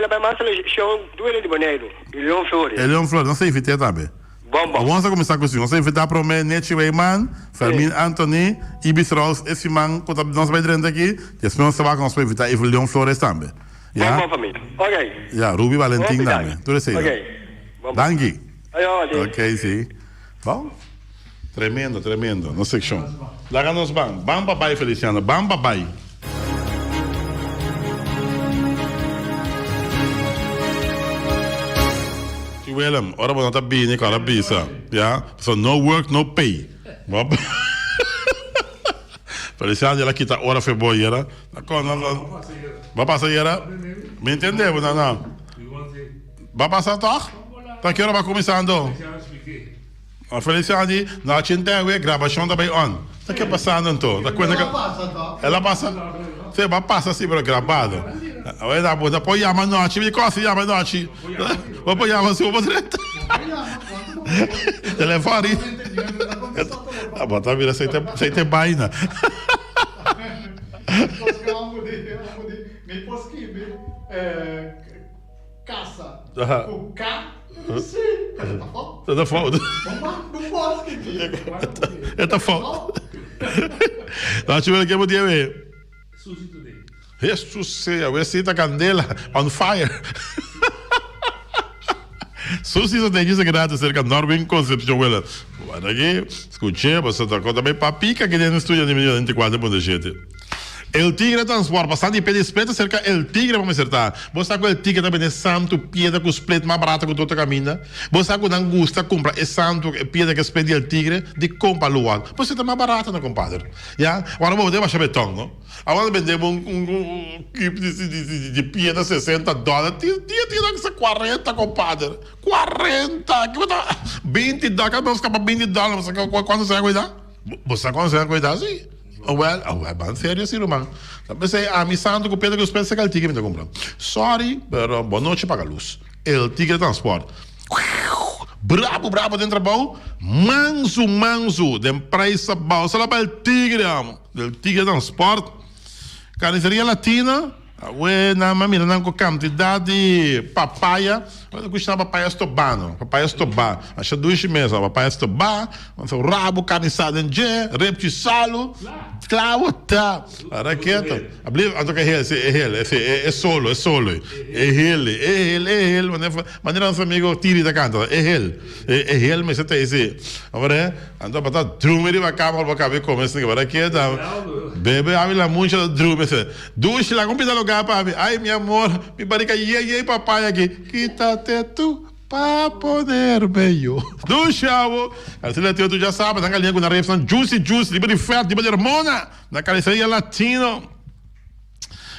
vai mais show do de Boneiro, Leon Flores. Leon Flores, não sei evitar também. Bom. Vamos começar com isso. Não sei evitar para o meu Netchie Wayman, Fermin Anthony, Ibis Rose, esse man, quando nós vai dentro aqui, e as pessoas sabem que nós vamos evitar e Leon Flores também. Bom, família. Ok. Já, Ruby Valentim também. Tudo isso aí. Ok. Dangue. Aí, Ok, sim. Bom. Tremendo. No section. Láganos bang. Bang papai, Feliciano. Bang papai. Willem, ora vamos estar bem, cara, bisa. Ja? So no work, no pay. Feliciano, ela quita hora foi boa, era. Vai passar, era? Me entendeu, não? Vai passar, tá? Tá que hora vai começando? A Feliciano, na tinta, gravação também on. Tá que passando, então? Ela passa. Você vai passar, sim, pero gravado. Poi chiama noci, mi cosa chiama noci? Poi chiama su potrete. Telefoni. Bota vira sei te baina. Casa. Ajá. Com K. Sim. Casa tá foto. Tá foto. Não gosto de Tá foto. Tá tivendo que podia ver. Suzy today. Jesus, eu sei a candela on fire. Susi só tem isso que dá cerca de Norwin Concepción. Bueno, aqui, escuché, você tá contando bem papica que tem no estúdio de 24.7. El tigre transporta bastante pé de espeta cerca el tigre vamos acertar. Você com el tigre também é santo pieda com split mais barata que toda caminha. Você com angusta compra é santo pieda que split el tigre de compra luar. Você tá mais barata não compadre. Já? Agora vou deixar betão, não? Agora vendemos kip de pieda $60. Tira que 40, compadre. 40. Que botar $20, vamos ficar para $20. Você quando você vai cuidar? Você consegue cuidar sim. Bem sério assim, irmão. Pensei, mi santo que o Pedro que os pés se tigre me comprando. Sorry, pero boa noite para a luz. El tigre transport. Brabo dentro do baú. Manso, de preço baú. Só lá para o tigre, del tigre transport. Carniceria latina. Buena, mas mira, com quantidade de papaya. Custa papaya estobano. Papaya estobá. Acho 2 meses. Papaya estobá. Rabo, carne assada em G. Repte salo. Claro, tá. Raqueta. Então que é solo. É ele. Maneira nosso amigo Tiri da canta. É ele, mas você esse. Agora, então para drumeiro vai acabar para caber como esse que vai raqueta. Bebe, abre la muncha do drumeiro. Duche lá, compita lugar para. Ai, meu amor, me barica e papai aqui. Quítate tu para poder bello. Do chavo. Assim, tu já sabe, na galinha com a revista Juicy, livre de ferro, livre de hormona, na carniceria latino.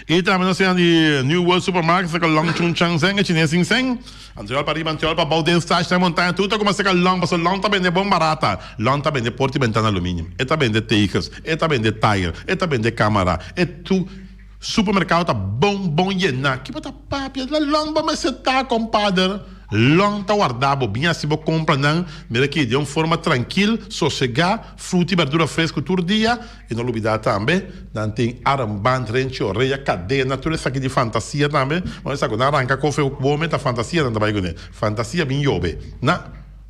E também nós temos de New World Supermarket, com Long Chun Chang Zeng, chinês Sing Seng. Anterior para riba, anterior para Bauden Stage, na montanha, tudo como se long, mas long também é bom barata. Long também é porta e ventana alumínio. E também de teikas, e também de tire, e também de câmara. E tu supermercado tá bom llenar. Que bota papi, la long mas você tá, compadre. Long tá guardado, bem assim, vou comprar, não. Mira aqui, de uma forma tranquila, sossegar, fruta e verdura fresca todo dia. E não olvidar também, não tem armband, rente, orelha, cadeia, tudo isso aqui de fantasia também. Mas quando arranca cofre, o homem tá fantasia, não tá vai ganhar. Fantasia bem jobe, né?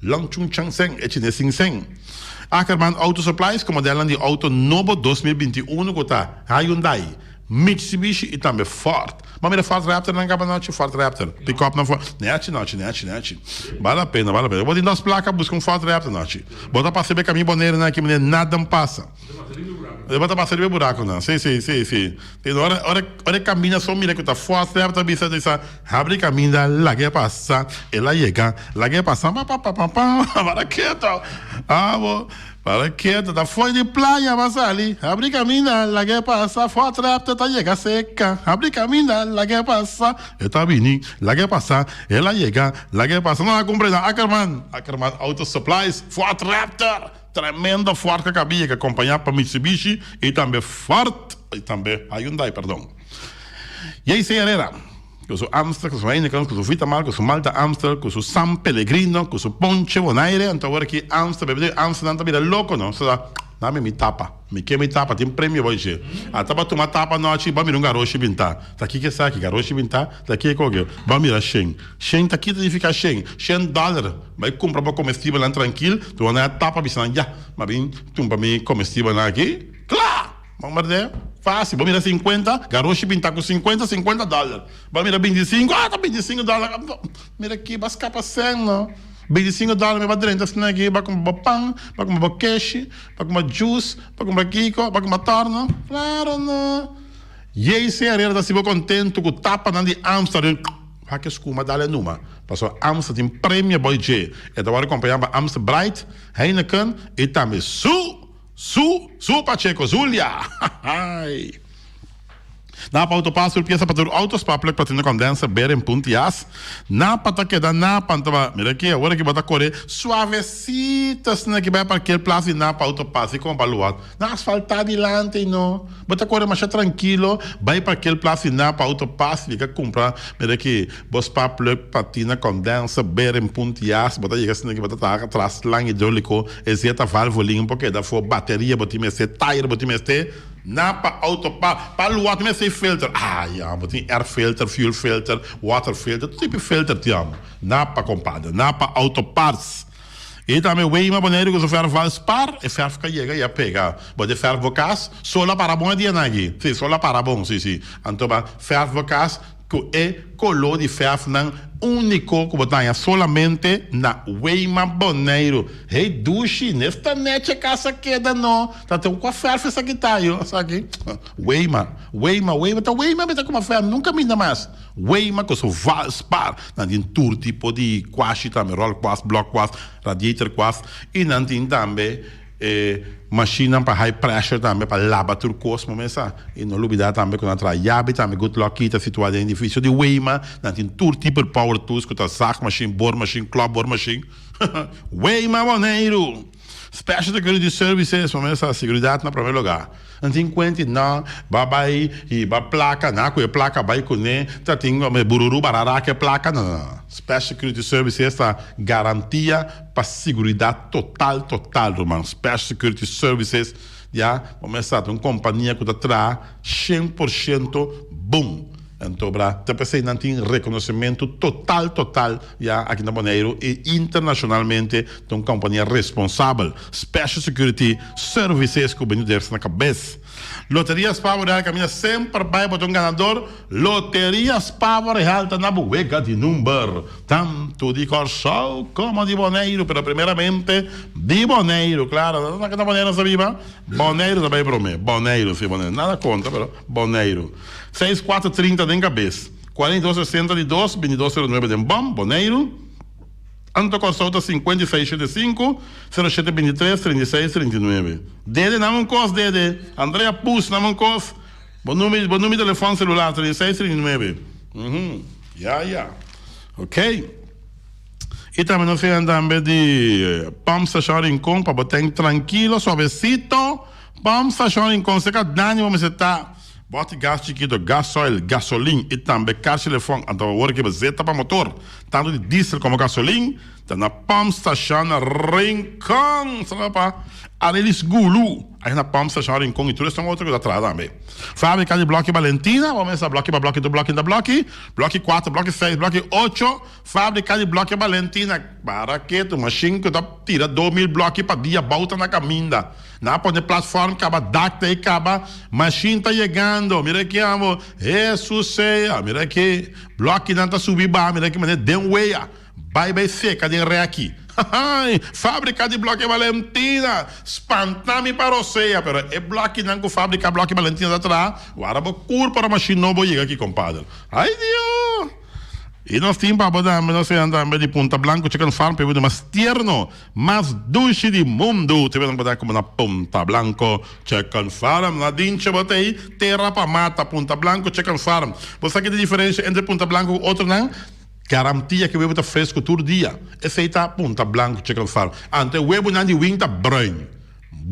Long Chun Chang Seng, é chinês Sing Seng. Ackerman Auto Supplies, como modelo de auto novo 2021, que tá Hyundai, Mitsubishi e também Ford. Mas mira, Ford Raptor não acaba noite, Ford Raptor. Pick-up não foi. Nete. Vale a pena. Eu vou ter 2 placas, buscar Ford Raptor noite. Bota para saber caminho boneiro, né? Que nada me passa. Bota para saber buraco, não. Sim. Tem hora caminha só, mira que tá Ford Raptor, bisa dessa, abre caminho, lá que passa, ela chega, lá que passa, para quieto. Para quieto, da foi de playa, vas ali. Abre caminho, lá que passa, Ford Raptor, tá chega seca. Abre caminho, lá que passa, está vini, lá que passa, ela chega, lá que passa. Não, compreenda, Ackerman Auto Supplies, Ford Raptor, tremendo Ford que cabia, que acompanhava para Mitsubishi e também Ford, e também Hyundai, perdão. E aí, senhora, com o Amstel, com o Heineken, com o Vitamal, com o Malta Amstel, com o San Pellegrino, com o Ponche Bonaire, então agora aqui Amstel, bebê, Amstel não tá vira louco, não? Só dá me tapa, me tapa, tem prêmio hoje. A tapa tu tapa noite, vai mirar garoto pintar. Tá aqui que sai aqui, garoto pintar, tá aqui que o vai mirar Shen tá aqui de ficar $100, vai comprar para comestível lá tranquilo, tu vai na tapa bisan já, mas bem, tu para mim comestível lá aqui, claro. Vamos ver, fácil. Vamos mirar 50, garoto pintar com $50. Vamos mirar 25, tá $25. Mira aqui, vai escapar 100, não. $25 me vai dentro, assim aqui, vai comprar pão, vai comprar cash, vai comprar juice, vai comprar kiko, vai comprar torno. Claro, não. E aí, se a realidade está contente com o tapa de Amsterdam, vai que escuma dá-lhe numa. Passou Amsterdam tem prêmio boy J. E agora acompanhava Amsterdam Bright, Heineken e também Su Pacheco, Zulia. Na pa autopasso, pieza para autos para plek platina condensa, beren puntias. Na pa ta queda na pa antava, mira aqui, agora que bota correr suavecitas, né, que vai para aquele place na pa autopasso, e como para luar. Na asfaltar dilante, não. Bota correr mais tranquilo, vai para aquele place na pa autopasso, fica comprar, mira aqui, bos pa plek platina condensa, beren puntias, bota chega assim que bota tá atrás, lang hidráulico, exeta válvula, porque da for bateria, bota messe tire, bota messe Napa Autopar. Para o outro, sem filter. Ah, ja, mas tem air filter, fuel filter, water filter. Todo tipo de filter, te amo. Napa, compadre. Napa Autoparts. E também, Weima, Boneiro, que o verf vai spar, e verf que chega e pega. Pode verf vocas, só para bom dia aqui. Sim, só para bom, sim. Então, verf vocas, que é color de verf não único que botar solamente na Weima Boneiro. Hey, duche, nesta net casa queda não. Tá tão com a verf essa aqui tá, eu, sabe? Weima, tá Weima, mas tá com uma verf, nunca me dá mais. Weima, que sou Valspar, não tem tour tipo de quase também, roll quase, block quase, radiator quase, e não tem também machine para high pressure também, para lavar turcos, mas e não olvidar também quando traz llave também, good luck, está situado em edifício de Weima, não tem tour tipo de power tools, que tá sac machine, bore machine, club bore machine, Weima Boneiro. Special Security Services, mas a segurança na primeiro lugar. Não tem quanto, não, vai e vai placa, não, com a placa vai com né, tá tem bururu barará que é placa, não. Special Security Services essa garantia para segurança total, irmão. Special Security Services, já, começa uma companhia que traz 100% bom. Então, você não tem reconhecimento total, já aqui na Boneiro e internacionalmente de uma companhia responsável. Special Security Services, que o Benito na cabeça. Loterias Pavo Real caminha sempre vai para um ganador. Loterias Pavo Real está na buega de número, tanto de Corsol como de Boneiro, pero primeiramente de Boneiro, claro. Na Boneiro não sabia, Boneiro também para mim. Boneiro, sim, Boneiro. Nada contra, pero Boneiro. 6430 de cabeça. 4262, 2209 de bom, Boneiro. Anto Corsota 5675 0723 3639. Dede, não um cos, Dede. Andrea Pus, não um cos. Bom número de telefone celular 3639. Já. Ok. E também nós temos também de Pump Station Rincon para botar tranquilo, suavecito. Pump Station Rincon, se cada dano vamos estar. Bote gás chiquito, gasoil, gasolina e também caixa telefone. Então, agora que você está para motor, tanto de diesel como gasolina, está na Pump Station Rincon. Sabe para? Arelis Gulu. Aí na Pump Station Rincon e tudo isso é outra coisa atrás também. Fábrica de bloco Valentina. Vamos começar bloco para bloco, do bloco da bloco. Bloco 4, bloco 6, bloco 8. Fábrica de bloco Valentina. Para que tu machine que tira 2000 blocos para dia, volta na caminda. Na pode plataforma, acaba dacta e acaba. Machine está chegando. Mira aqui, amor. Jesus seja. Mira aqui. Bloco não está subindo. Mira aqui, mas deu weia. Vai seca de ré aqui. Fábrica de bloco Valentina. Espantame para você. Pero é bloco não com fábrica bloco Valentina atrás. Agora vou curva para a machine não vou chegar aqui, compadre. Ai, Deus. E nós temos para botar, nós andamos de Punta Blanco, Chicken Farm, para mais tierno, mais dulce do mundo. Tivemos que botar como na Punta Blanco, Chicken Farm. Na dincha botei terra para mata, Punta Blanco, Chicken Farm. Você sabe que a diferença entre Punta Blanco e outro não? Garantia que o huevo está fresco todo dia. Esse aí está Punta Blanco, Chicken Farm. Ante o huevo não de wing está branco.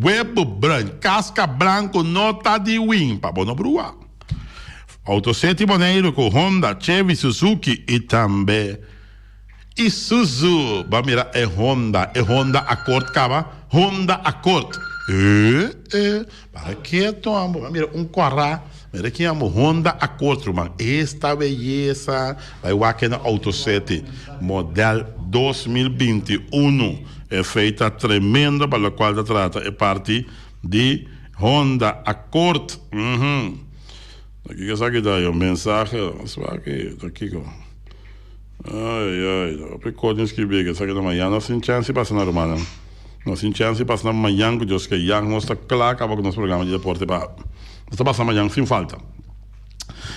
Huevo branco, casca branco, não está de wing, para bono brua. Autosete Boneiro com Honda, Chevy, Suzuki e também Isuzu. Vamos mirar, é Honda Accord, cava, Honda Accord. Para que toma? Vamos mirar, carro, mira aqui, Honda Accord, irmão. Esta beleza, vai aqui na Autosete, modelo 2021. É feita tremenda, para o qual se trata, é parte de Honda Accord. Aqui que sabe daí o mensagem, aqui com ai, precaução que bega, sabe da manhã, não tem chance passar na romana, não tem chance passar na manhã que Deus que já não está claro acaba com nosso programa de deporte para está passando amanhã sem falta.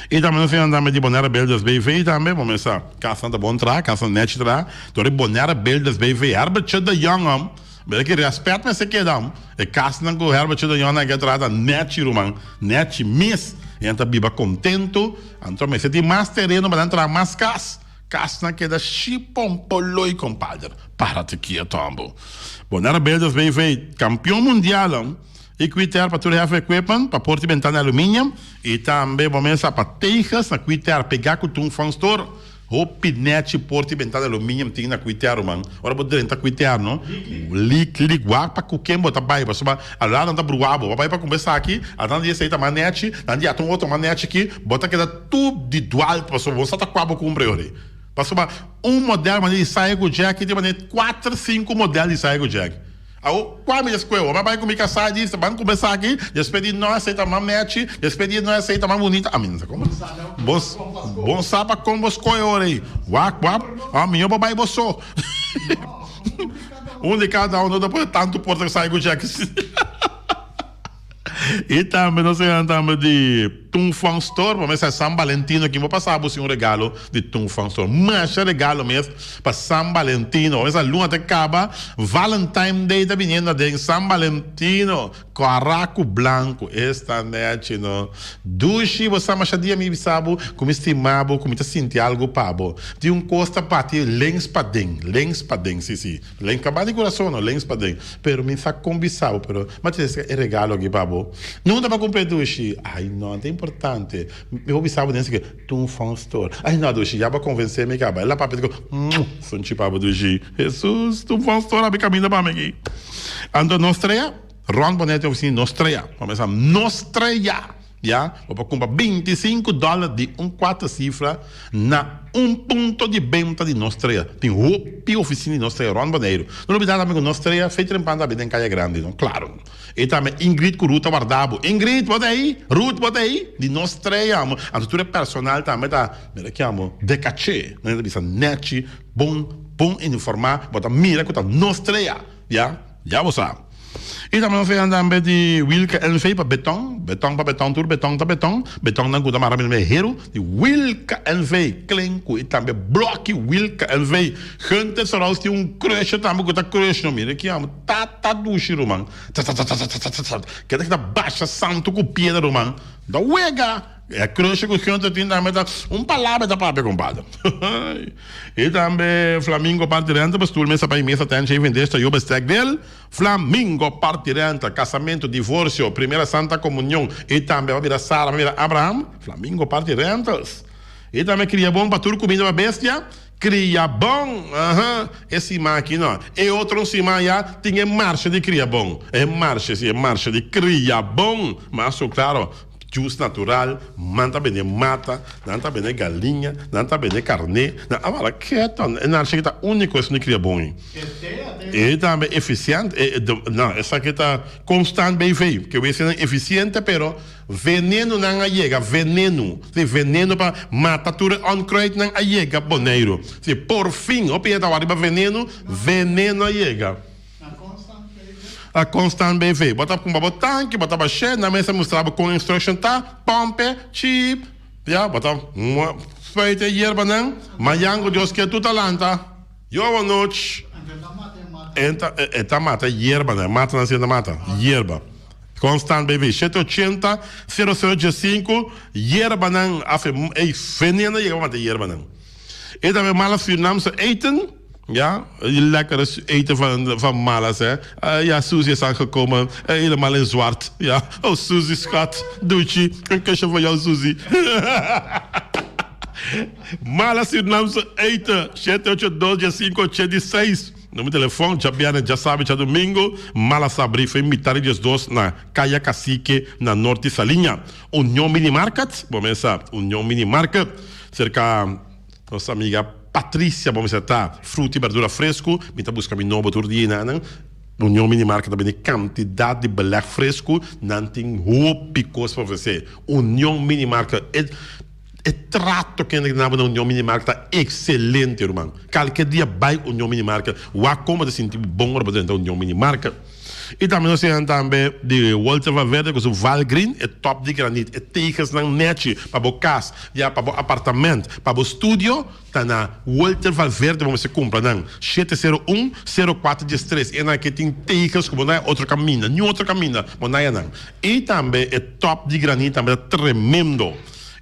E também nós andamos de Bonaire Beldas BV também, vamos começar, caça da bom tra, caça net tra, torre Bonaire Beldas BV, Herbert de Young, mas que respeito mas se quedam, e caça não com Herbert de Young que trata net roman, net miss. E então biba contento, então me senti mais terreno para entrar mais cas na queda chipompoloi, compadre. Para-te quieto, ambo. Bonaire Beldas BV, campeão mundial, equiter para tudo heavy equipment, para porte ventana alumínio, e também vamos para Texas, na equiter pegar com um fanstor, O pinete porti bentado alumínio tem na cuitear, man. Ora botar dentro cuitear, não? Lik guac para cuquem botar bai, para só a lá não tá bruabo, vai para começar aqui, a dan dia seita manete, dan dia tem outro manete aqui, bota que dá tudo de dual, para só você tá quabo com priori. Para só modelo de saia com jack, tem 4, 5 modelos de saia com jack. Qual me escolheu? Mas vai comigo assar disso, vamos começar aqui. Despedi não aceita mais match, despedi não aceita mais bonita. A minha, como? Bom sabe como escolheu aí. Wap. A minha babai boçou. De cada um, depois tanto porta que sai com o Jack. E também nós andamos de Tung Fang Store, vamos ver São Valentino aqui, vou passar por um regalo de Tung Fang Store, mas regalo mesmo para São Valentino, essa lua até acaba, Valentine Day está vindo de São Valentino, caraco branco, esta noite, não, dushi, você machadia me sabe, como estimado, como te senti algo pabo, de costa para ti, lens para dentro, sim, lens acabado de coração, não, lens para dentro, pero me sa combisado, pero, mas é regalo aqui, pabo, não dá para comprar dushi, ai não, é importante, eu observo dentro que Tung Fang Store, ai não, dushi, já para convencer me acaba, ela para pedir sou tipo pabo dushi, Jesus, Tung Fang Store, abre caminho para mim aqui, ando nostreia, Ron Bonetti oficina nostreia, vamos a nostreia, já, vou comprar $25 de 4 cifra na ponto de venta de nostreia, tem roupa oficina de nostreia, Ron Boneiro, não olvidar amigo nostreia, feito em panda em Caia Grande, não, claro, e também Ingrid com Ruta Guardabo, Ingrid, bota aí, Ruth, bota aí, de nostreia, a estrutura personal também tá, me chiamo de cachê, né, bisa net, bom informar, bota mira com a nostreia, já você. E também nós andamos de Wilka NV para beton para beton, tudo beton para beton não custa mais hero de Wilka NV, clenco e também bloque Wilka NV. Gente, só nós tem crush também que tá crush no meio, que amo tá do chiro man, que tá baixa santo com pedra man, da uega. É crush que o gente tem também palavra da papai compadre. E também Flamingo partirenta, mas tudo mesa para mesa tem que vender esta yoba stack dele. Flamingo partirenta, casamento, divórcio, primeira santa comunhão e também vai virar Sara, vai virar Abraham. Flamingo partirentas. E também cria bom para tudo comida para bestia. Cria bom, esse máquina e outro cima já tinha marcha de cria bom. É marcha de cria bom, mas claro. Jus natural, manta bene mata, nanta bene galinha, nanta bene carne, agora que é tão, é na chega único isso não cria bom. E também eficiente, não, essa aqui tá constante bem feio, que vai ser eficiente, pero veneno não chega, veneno para matar tudo on crate não chega, boneiro. Se por fim, o pia tá arriba veneno chega. A constant BV, bota com um tanque, bota para cheio, na mesa mostrava com instruction tá, pompe, chip, já, bota feita hierba não, manhã Deus que tu talanta, eu noite, entra mata hierba não, mata na cena mata, hierba. Constant BV, 780 0015, hierba não, veneno e mata hierba não. E também malas Surinaamse eten. Ja, lekker eten van Malas, hè. Ja, Suzy is aangekomen, helemaal in zwart. Ja, oh Suzy, schat, doetje, een kusje van jou, Suzy. Malas Surinaamse eten, 782-586. No meu telefone, já sabe, já domingo, Malas abrir, foi imitar dias dois na Caia Cacique, na Norte Salinha. União Mini Market, vamos começar, União Mini Market, cerca, nossa amiga Patrícia, vamos dizer, tá, fruta e verdura fresco, me tá buscando novo turdina, né? União Mini Market também tem quantidade de beleg fresco, não tem roupa para você. União Mini Market é trato que na União Mini Market tá excelente, irmão. Qualquer dia vai União Mini Market, o como de sentir bom para dentro da União Mini Market. E também nós temos também de Walter Valverde, que é o Valgreen, é top de granito, é teigas na net, para o casa, para o apartamento, para o estúdio, está na Walter Valverde, vamos se comprar, não, 701-0413, é na que tem teigas, como não é outro caminho, nenhum outro caminho, mas não é não. E também é top de granito, também é tremendo.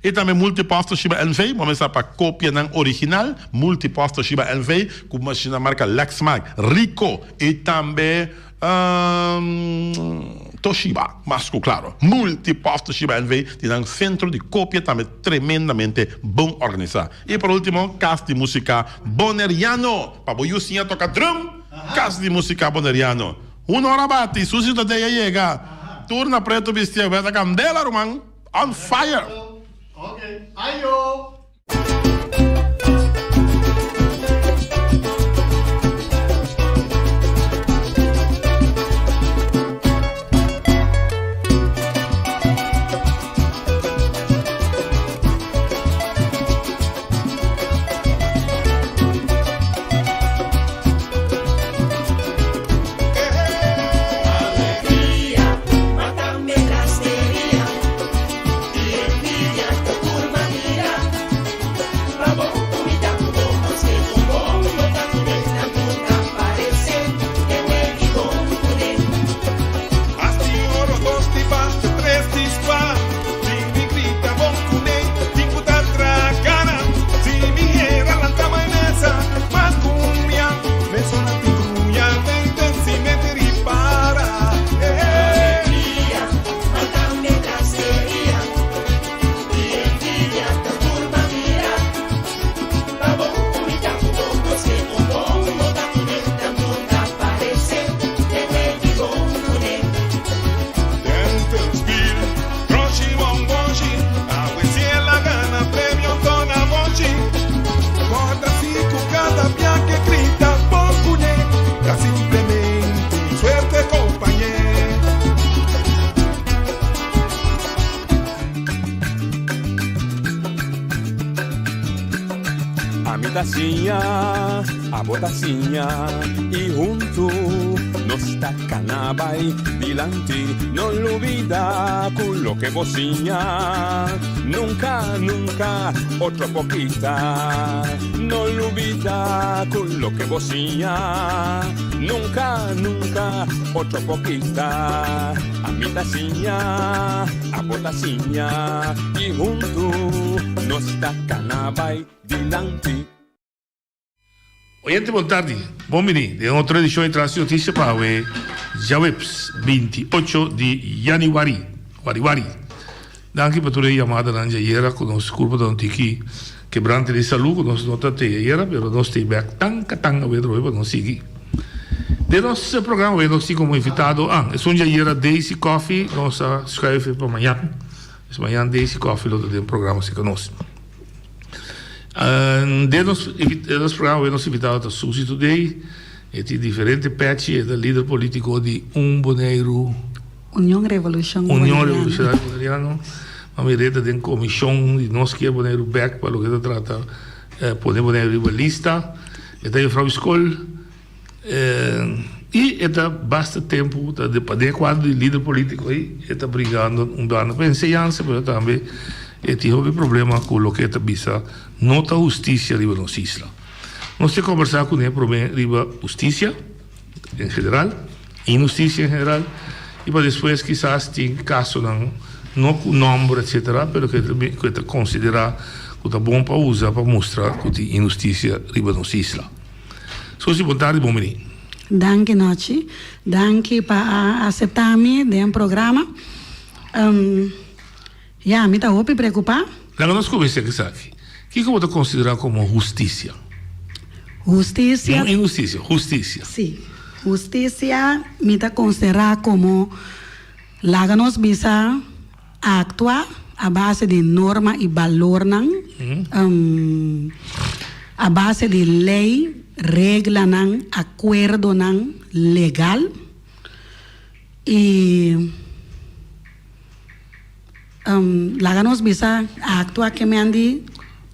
E também multiposto Shiba NV, vamos para a cópia original, multiposto Shiba NV, com uma marca Lexmark, Rico, e também Toshiba, más claro, Multipost Toshiba NV, tiene un centro de copia también tremendamente bien organizado. Y por último, Casa de Música Boneriano, para voy a tocar drum, Casa de Música Boneriano. 1 hora bate, sushi de ya llega, turna preto vestido, vete a candela, Roman, on fire. Okay. Ayo. A botacinha e junto nos tacanabay dilante, no olvida con lo que bocinha, nunca, nunca otra poquita, no olvida con lo que bocinha, nunca, nunca otra poquita, a mi tacinha, a botacinha e junto nos tacanabay dilante. Oyente, boa tarde. Bom menino. De outra edição de Traz Notícia para o Jaweps, 28 de januari. Wari. Danke por toda a chamada na Jaira, com nosso corpo de Antiki, quebrante de saúde, com nosso nota de Jaira, mas nós temos tanga a ver para nós seguir. De nosso programa, nós temos como invitado, é um Jaira Daisy Coffee, nossa escreve para amanhã. Amanhã Daisy Coffee, lo do programa se conosco. Nós programma nós invitado a Suzy Today, e tem diferente patch, é o líder político de Boneiro União Revolucionária Bolivariana, uma merenda de comissão de nós que é Boneiro back para o que trata poder Boneiro rivalista, e tem Frau Scholl, e está basta tempo de poder quadro de líder político aí, está brigando dano para ensinança, mas também tem um problema com o que está bisa nota justiça riba nos isla. Nós temos que conversar com ele problema riba justiça em geral, injustiça em geral, e para depois quizás tem caso não com nome, etc., mas que está considerar que está bom para usar para mostrar que tem injustiça riba nos isla. Suzy, boa tarde, bom menino. Danke, Nochi. Danke para aceitar-me de programa. Me está muito preocupado. Nós conversamos aqui, sabe? O que você considera como justiça? Justiça? Injustiça, justiça. Sim. Justiça me está considerada como lá nos bisa actuar a base de norma e valor, a base de lei, regra, acordo legal e lá nos bisa actuar que me andi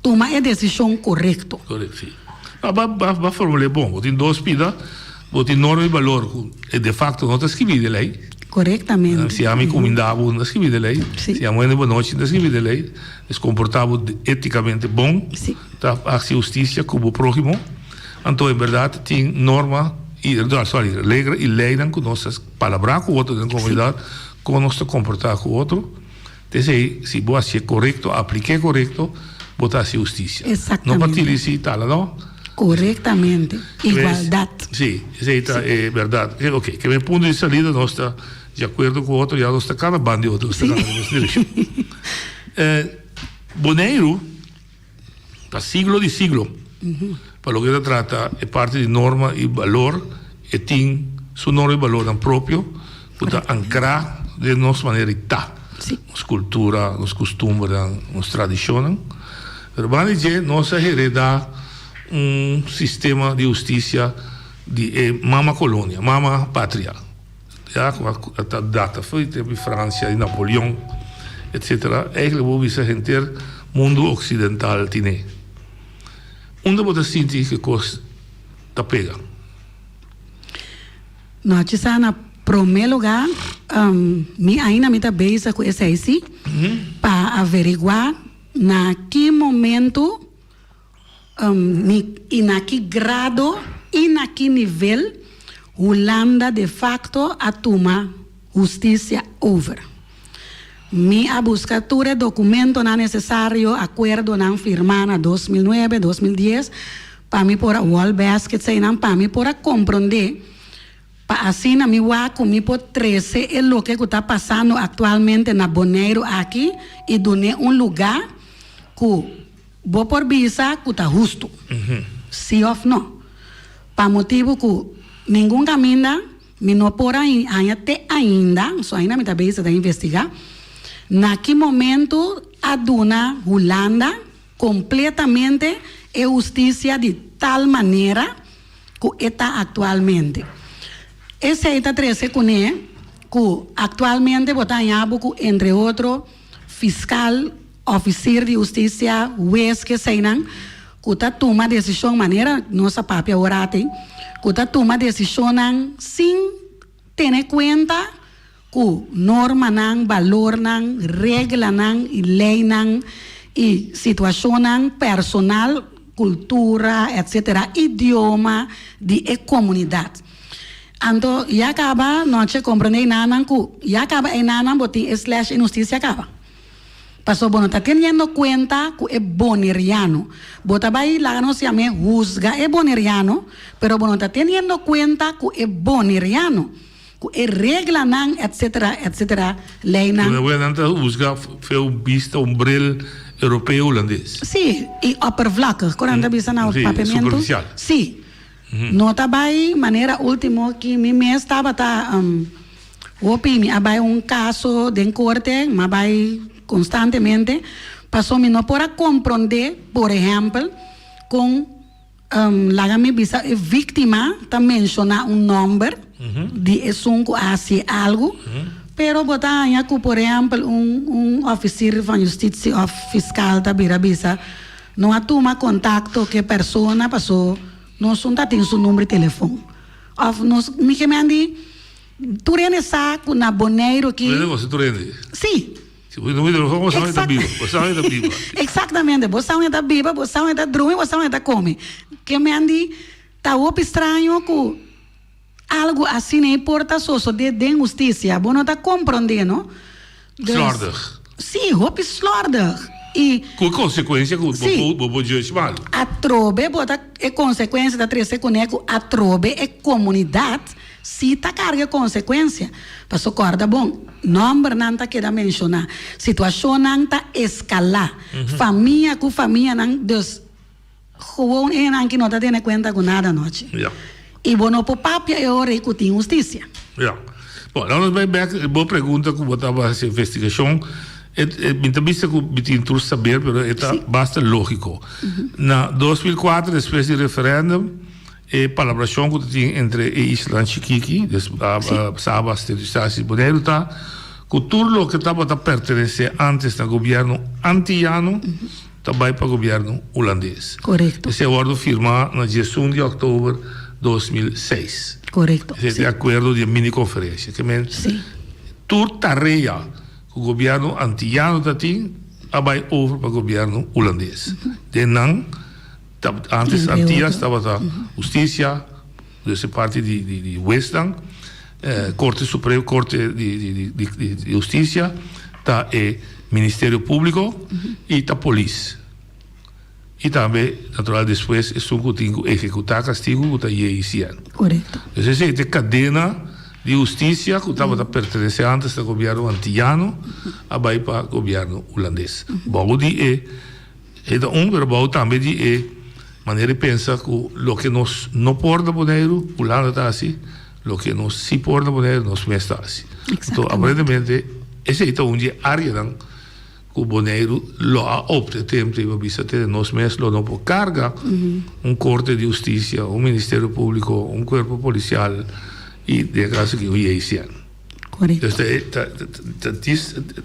tomar a decisão correta. Correto, sim. A fórmula é bom, tem dois pidas, tem norma e valor, e de facto não está escrito de lei. Corretamente. Se a mim comandava, não está escrito de lei. Se a mãe de boa noite, não está escrito de lei. Se comportava eticamente bom, está a justiça como o próximo. Então, em verdade, tem norma e regra e lei com nossas palavras com o outro na comunidade, como nós comportar com o outro. Então, se você é correto, aplique correto, botar justiça. Exatamente. Não partilhe tal, não? Corretamente. Igualdade. Sim, é verdade. Ok, que meu ponto de saída nossa de acordo com o outro, já está cada bando, outro está cada direção. Bonaire, para siglo de siglo, para lo que se trata, é parte de norma e valor, e tem sua norma e valor próprio, para ancrar de nossa maneira de estar. Nossa cultura, nossa costumes, nossa tradição. Mas nós heredamos sistema de justiça de mama colônia, mama pátria. Já com a data foi de França e Napoleão, etc. Eigenlijk vou ver gente mundo ocidental tiene. Onde você sente que coisa tá pega? Nós na primeiro lugar, ainda me tá bem com esse aí, para averiguar na que momento e na que grado e na que nível Holanda de facto atuma justiça over. A buscatura documento não necessário, acordo não firmar na 2009, 2010, para mim por a World Basket, para mim por a compreender, para assim na minha waco, me por 13 é o que está passando atualmente na Bonaire aqui e donar lugar que vou por visa que está justo. Sim ou não? Para motivo que nenhum caminho, me não por ainda, só ainda me está bem de investigar. Naquele momento, a dona Holanda completamente é justiça de tal maneira que está atualmente. Esse é o 13 que atualmente está em abo, entre outros, fiscal, oficial de justiça, juiz que sejam, que está toma decisão maneira, nossa própria hora tem, que está toma decisão sem ter em conta que norma não, valor não, regra não, e lei não, e situação não, personal, cultura, etc., idioma de comunidade. Então, já acaba, nós compreendemos nada, que já acaba em nada, botin slash injustiça acaba. Passou, bueno, está tendo conta que é boneriano. Bota vai lá, não se chama juzga, é boneriano, pero bueno, está tendo conta que é boneriano. Que é regra não, etc., etc., lei não. Então, eu não juzga, foi vista bril europeu holandês. Sim, e oppervlakkig, quando vista na papamento. Superficial. Sim. Nota vai, maneira última, que me estava, vai caso de corte, mas vai constantemente, passou me não para compreender, por exemplo, com lá me visa vítima, tá mencionar número de esunco assim algo, pero botar que, por exemplo, oficial de justiça ou fiscal tá visa, não atuma contato que persona passou, não sunda tem seu número de telefone. Of nos me que me andi, tu rende saco na Bonaire que. Você rende? Sim. Exatamente. Você é viva, você é dorme, você é come. Que me andi, tá opo estranho que algo assim não importa só de justiça, bom não tá compreendendo. Slordig. Sim, opo slordig. E com consequência que o bobo de mal. A trobe bota é consequência da 13 coneco, a trobe é comunidade, se tá carga consequência. Passou corda bom, número não tá queda mencionar, situação não tá escalar, família com família não Deus, gewoon é não que não tá tendo conta com nada noite. E bueno por papia é hora que tem justiça. Bom, nós vai back, boa pergunta que botava essa investigação. Minha vista que me interessa saber, pero está bastante lógico. Na 2004, depois do referendo, a colaboração que tinha entre Isla Chiquiqui, Sabas, Estado Bonaire, que tudo o que estava a pertencer antes do governo antiano, também para o governo holandês. Correto. Esse acordo firmado no dia 1 de outubro de 2006. Correto. Esse acordo de mini-conferência. Sim. Tudo tarefa o governo antiano tem vai over para o governo holandês. De não, antes antias estava a justiça, dessa parte de Western, Corte Suprema, Corte de Justiça, tá Ministério Público e tá Polícia. E também, natural, depois, é só que tem que executar castigo que está aí. Correto. Então, essa é a cadena de justiça que estava pertencendo antes ao governo antillano, vai para o governo holandês. Bom, de pero também de maneira de pensar que o que nós não porta dinheiro, Holanda está assim, o que nós se porta dinheiro, nós mesmos está assim. Então, aparentemente, esse é onde a área que o dinheiro lo ha opte tempo para bisa ter nós mesmos lo não por carga corte de justiça, ministério público, corpo policial e de caso que o IECN. Correto.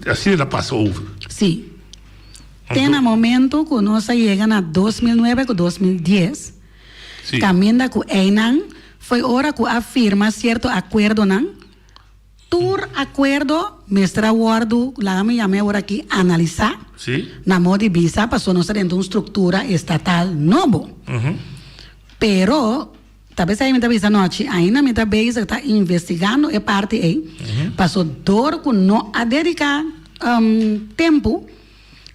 Assim ela passa over. Sim. Tem um momento que nós chegamos a 2009 com 2010. Sim. Caminha com Einan, foi hora que afirma certo acordo não. Tur acordo, mestra Wardo, lá me chamei agora aqui analisar. Sim. Na modo de visa, passou nós dentro de uma estrutura estatal novo. Pero talvez aí me tá visa noite, ainda me tá visa está investigando e parte aí. Passou dor que não a dedicar tempo.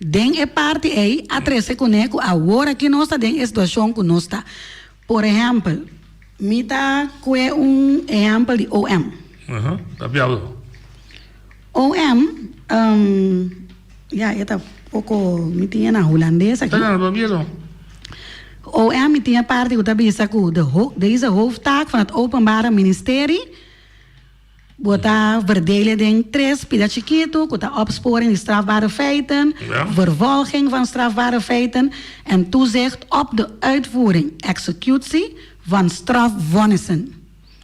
Den é parte aí a trece conego agora que nós está em situação que nós está. Por exemplo, me tá com exemplo de OM. Tá piado. OM, esta pouco me tinha na holandesa aqui. Tá na piado. OM me tinha parte que tabisa que deze hoofdtaak van het openbare ministerie wordt verdelen in 3 pida chiquito, que opsporing de strafbare feiten, vervolging van strafbare feiten en toezicht op de uitvoering, executie van strafvonnissen.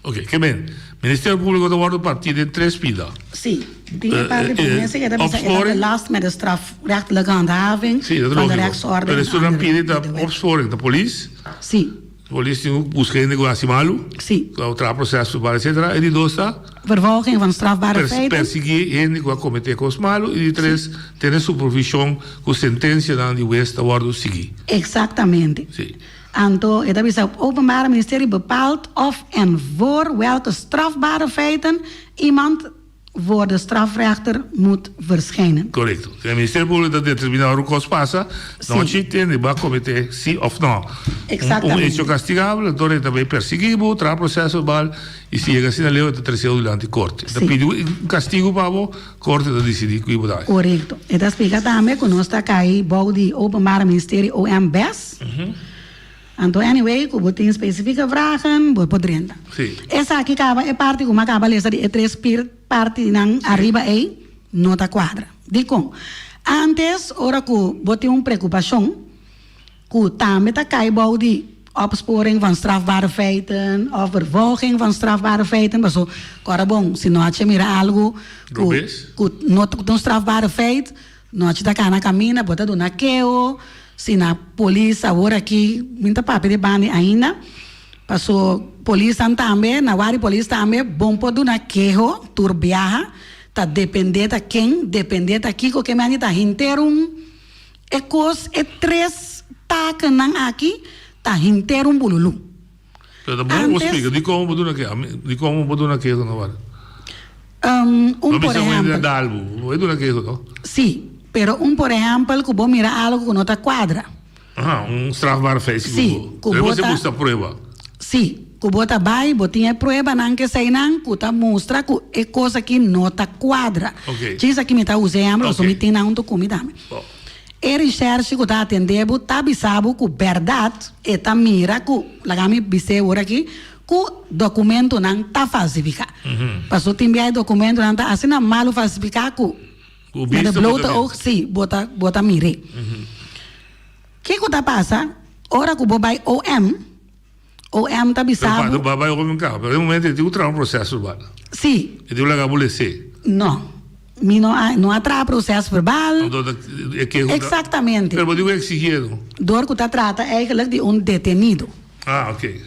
Oké, que bem. Ministério Público da Guarda partido in 3 pida. Sim, die parte van mensen que hebben belast met de strafrechtelijke handhaving van de rechtsorde. Maar is toen een pida de opsporing, de politie? Sim. De politie buscando com Asimalu? Sim. O processo, etc. E de 2 está? Vervolging van strafbare feiten. Perseguir gente que cometer com Asimalu. E de 3, ter supervisão com sentença dan die West Guarda seguir. Exactamente. Sim. Anto, het openbare ministerie bepaalt of en voor welke strafbare feiten iemand voor de strafrechter moet verschijnen. Correcto. O Ministério Público está determinando o que passa, não entende, vai cometer sim ou não. Exatamente. Hecho castigável, então ele também perseguido, traz processo, e se chega assim a lei, está terceiro durante a corte. Está pedindo castigo para a corte de decidir que vai dar. Correcto. E dat explica também que nós está aí, bouw die openbare ministerie OMBES. Então, anyway, que tem específica vragen, vou podendo. Sim. Essa aqui é parte que acaba de de 3 parte não arriba aí, nota quadra. Dico, antes, ora que vou ter preocupação, que também está cai bouw die opsporing van strafbare feiten of vervolging van strafbare feiten. Maar zo, bom, se não acha mira algo que não strafbare feit, não acha da cana camina, bota do naqueo. Se na polícia agora aqui, muita papel de bande ainda, passou polícia também, na área polícia também, bom por do naqueo, turbiaha, tá depender da quem, depender daqui, que me ainda inteiro é coisa, é 3 taca não aqui, tá inteiro bululu. Pero também explica, de como botou naqueo na hora. Por exemplo, não é do naqueo, não? Sim. Pero por exemplo, que vou mirar algo que não está quadra. Strafbare feit. Sim. Que você busca prova. Sim. Que bota vai, botinha prova, não que sei não, que tá mostra que é coisa que não está quadra. Ok. Diz aqui me tá usando, só me tem não tô comida. E research que tá atendendo, tá bisabo que verdade, e tá mira que, lagami bise ora aqui, que documento não tá falsificado. Passou timbiar documento não tá assim, não malo falsificado que mas blota ook sim, bota mire. Que tá passa? Ora que o bobai OM tá bisabo. O bobai OM cá, pero no momento ele tem um processo verbal. Sim. Ele vai abulecer. Não. Não há processo verbal. Exatamente. Pero digo exigido. Door que tá trata eigenlijk de detenido. Ah, ok.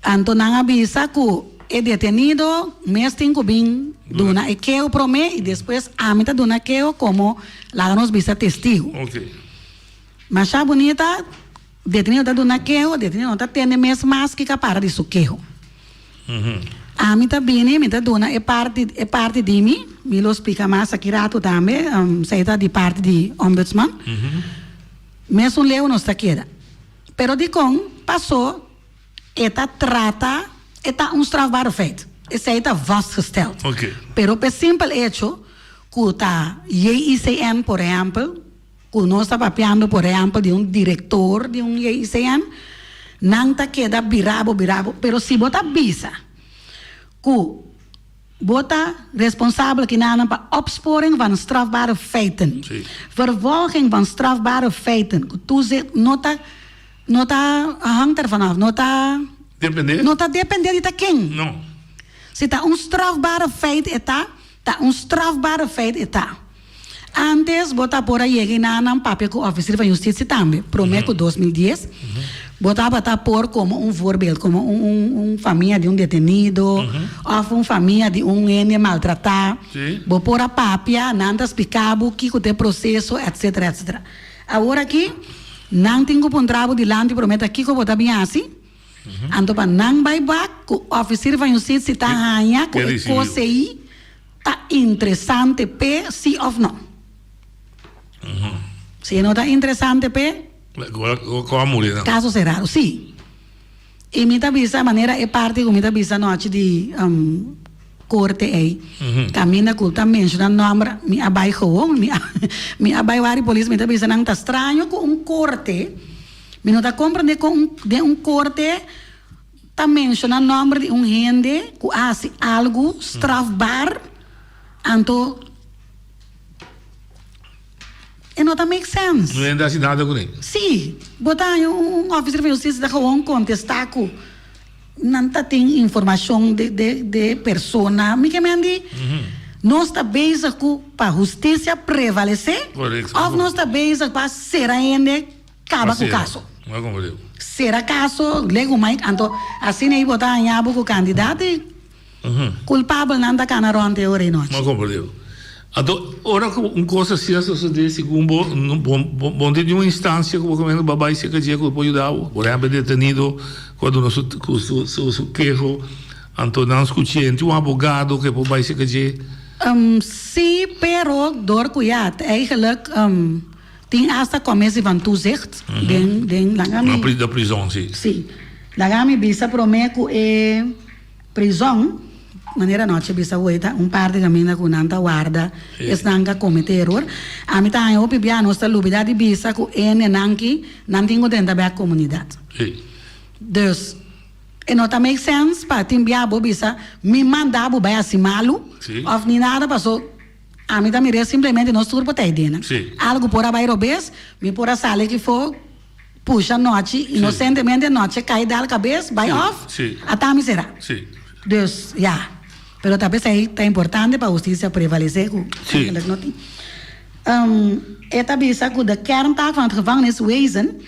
Então não avisa que é detenido, mês tem que vir duna equeo pro me e depois a mita duna equeo como lá nos visa testigo. Ok. Mas já bonita, detenido tá duna equeo, detenido tá tendo mês mais que para de suqueo. A mita bine, mita duna é parte de mim, me lo explica mais aqui rato também, sei tá de parte de ombudsman. Mês leu não está queda. Pero de com passou, eta trata, está strafbare feit. esa está vastgesteld. Ok. Pero por simpel hecho, que está JICN, por ejemplo, que no está papeando, por ejemplo, de un director de un JICN, nanta queda virabo, pero si bota visa, que bota responsabel que namen para opsporing van strafbare feiten. Sí. Vervolging van strafbare feiten. Que toezicht, nota hangt er vanaf, nota depende de quem. No. Se está strafbare feit está, un strafbare feit está. Antes, bota por aí que namen papel com o oficial de justiça também. Prometo 2010. Botava por como um voorbeeld, como família de um detenido, ou uma família de um N maltratado. Vou pôr a papia, não explicava que tem processo, etc, etc. Agora aqui, não tenho um trabalho de lante, prometo aqui que eu vou estar bem assim. Então, para não vai que o oficial de justiça está ganhando, que o COCI está interessante, sim ou não. Se não está interessante, Com a mulher, não? Caso cerrado, sim. E me avisa, maneira é parte que me avisa noite de corte aí. Caminha culta menciona nome, me abai gewoon, me abai vari polícia, me avisa não tá estranho com corte. Me não tá compreendendo com de corte tá menciona nome de gente que faz algo strafbar, então e não make sense. Não é assim nada com ele. Sim, botar oficial de justiça gewoon contestar que não tem informação de persona. Me que me andi, nós está bezig para a justiça prevalecer, ou nós está bezig para ser ainda acaba com o caso. Não é como eu. Será caso, lego mais, então assim aí botar em abo com o candidato culpável não está canaronte hora e noite. Não é como eu. Então, ora uma coisa assim, se desse um bom de uma instância que o comendo babai se que pode ajudar, por exemplo, detenido quando nós o queijo, então não escutante um advogado que babai se que sim, pero door cuidado, eigenlijk tem hasta comissão van toezicht, den langami da prisão, sim. Sim, langami bisa prometo é prisão. Maneira noite bisa oita parte caminha com nanta guarda estanga cometer error a mim tá eu pibia nossa lubidade bisa com ene nanki não tenho dentro da comunidade dus e não make sense para timbia bisa me mandava vai asimalo of ni nada passou a mim tá me simplesmente nós turbo tá idena algo por a bairro bes me por a sala que for puxa noite inocentemente noite cai da cabeça vai off até me será dus ja. Pero talvez aí está importante para a justiça prevalecer. Sim. Het bisa que de kerntaak van het gevangeniswezen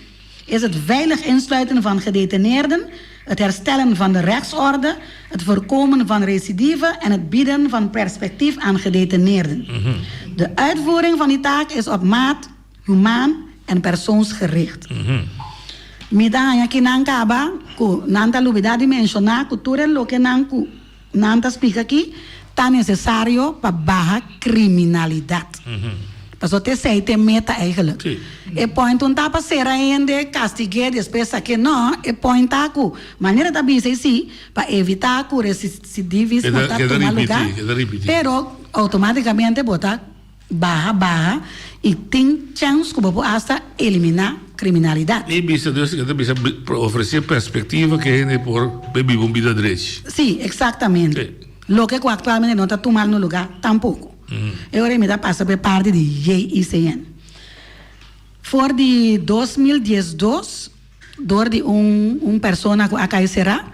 is het veilig insluiten van gedetineerden, het herstellen van de rechtsorde, het voorkomen van recidive en het bieden van perspectief aan gedetineerden. De uitvoering van die taak is op maat, humaan en persoonsgericht. Midang que não acaba, que não está lubidade mencionar, que tudo o que não está explica aqui, está necessário para barra criminalidade. Para só ter certa meta eigenlijk. E point não está para ser ainda castigar depois que não, e point está com maneira da bisa assim, para evitar que recidivis não está tomando lugar. Pero automaticamente botar barra e tem chance que você hasta eliminar criminalidade. E bisa oferecer perspectiva que é por beber uma vida direita. Sim, exatamente. Lo que actualmente não está tomando no lugar, tampouco. Agora me dá passa por parte de JICN. For de 2012, door de persona que acá será,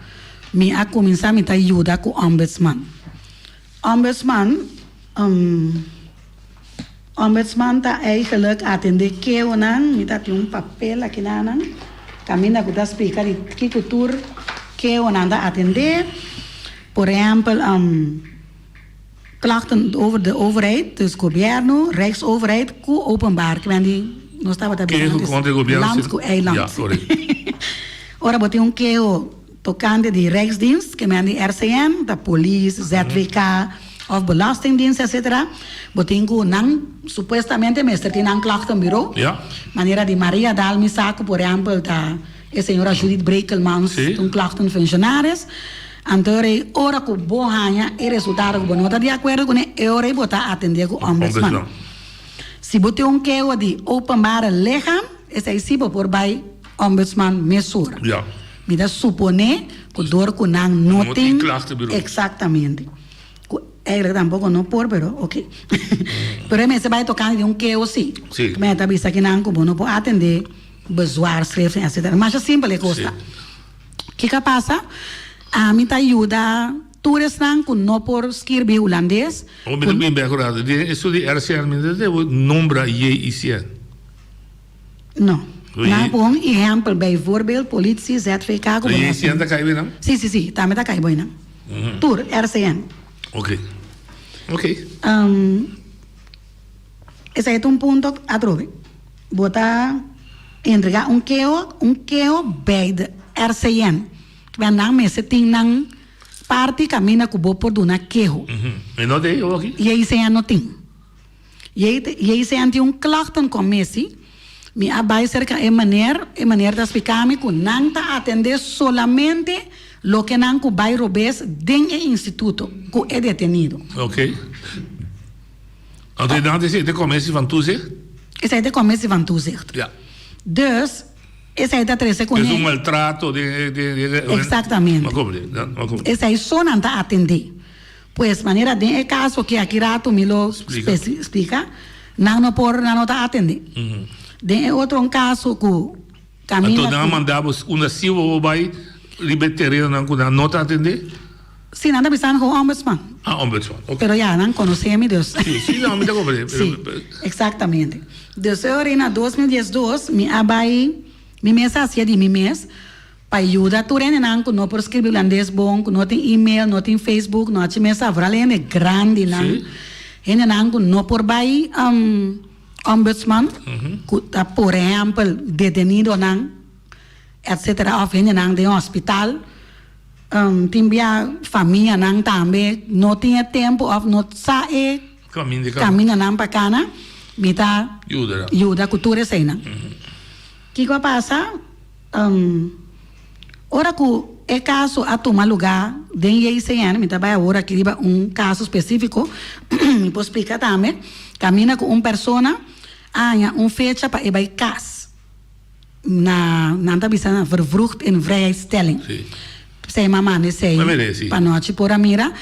me a começar a me ajudar com o ombudsman. Ombudsman tá eigenlijk atender que o nan, me tá tem papel aqui na nan, caminha que tá explicar que cultura que o nan tá atender, por exemplo, klachten over de overheid, dus governo, rijksoverheid, openbaar, não estava também eiland. Ja, sorry. Ora, botem que o tocante de Rijksdienst, que é de RCM, da polícia, ZWK, of belastingdienst, etc. Botingo nang supostamente mestre tem nang klachtenbureau. Ja. Maneira de Maria Dalmisaco, por exemplo, da a senhora Judith Brekelmans, um klachtenfunctionaris. Entonces, ahora que vos haya el resultado que no está de acuerdo con él, ahora vos está atender con ombudsman. Si vos tienes un queo de openbare lichaam, es ahí sí por bij ombudsman mesura. Ja. Mira, supone que door que no Moet tem... in klachtenbureau. Exactamente. Eigenlijk tampoco no por, pero ok. Pero me se va a tocar de un queo sí. Sí. Me está visto que no puede atender bezwaar, schrijven, etc. Maar es simple cosa. Sí. ¿Qué pasa? A mí te ayuda... Toeristan kun no por escrever holandês. Om in bijgeraden. Isso de RCN, dat nombra JICN. No. Oei. Nou, gewoon exempel, bijvoorbeeld politie, ZVK. JICN, daar kan je weer naar? Sí, también está ahí, bueno. Tour, RCN. Oké. Oké. Ese es un punto a trove. Bota entregar un queo bij de RCN. We dan met z'n tien parte camina que vos por una quejo. En dat deed je ook hier? E aí se ano tem. E aí se ante um klachtencommissie, me abai cerca é maneira de explicar-me que não está atender solamente lo que não que vai robes dentro do instituto que é detenido. Oké. Want dan is het de commissie van toezicht? Essa é de commissie van toezicht. Ja. Dus, essa é da trece com Dus maltrato de Exactamente. Maar kom je. Essa aí só não está atender. Pues, maneira de caso que aqui rato me lo explica, não está atender. De outro caso que camina... Então, não mandamos uma silva vai libertaria não está atender? Sim, não está pensando com o ombudsman. Ah, ombudsman. Okay. Pero ya, não conhecemos Deus. Sim, não, me dá Sim, exatamente. Deus, eu em 2012, me abai, me mensagem de mim mês, para ajudar tu não não por escrever holandês bom, não tem e-mail, não tem Facebook, não tem mensagem, é grande não. Não por vai ombudsman, que por exemplo detenido não, etc. Ou não de hospital. Timbia família não também não tinha tempo ou não sabe caminha não para cana me tá ajuda cultura cena que passa ora que é caso a tomar lugar dentro da ICN me tá vai agora que riba caso específico me posso explicar também caminha com persona há fecha para ir bij kas na tá bisana vervroegd in vrijstelling sei mamãe ne sei para nós por a mira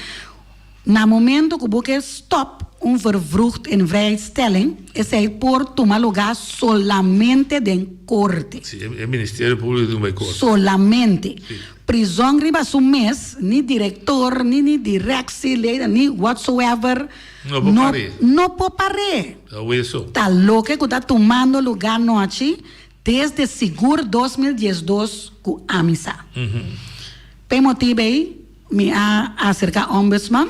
na momento que você stop vervroegd in vrijstelling é sei por tomar lugar solamente de corte é Ministério Público do corte solamente prisão riba su mês ni diretor ni direção ni whatsoever não pode parar tá louco que está tomando lugar noite desde seguro 2012 com a missa Pe motivo aí, me acerca ombudsman.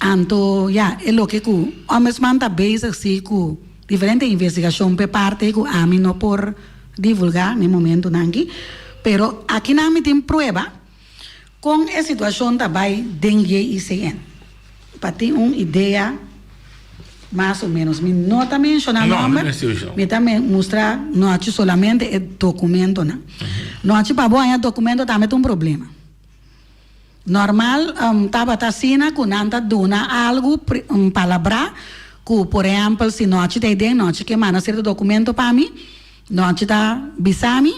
Então, já, é o que o ombudsman está bem assim com diferente investigação por parte que a mim não por divulgar no momento nangi, pero aqui não me tem prova com a situação também dentro do ICN. Para ter uma ideia mais ou menos, me não está mencionando nome, me está mostrar não é solamente o documento não. Não é para bom, documento também tem problema. Normal, estava assim, que não está dando algo, palavra, que, por exemplo, se não te tem não te manda certo documento para mim, não te está bisami,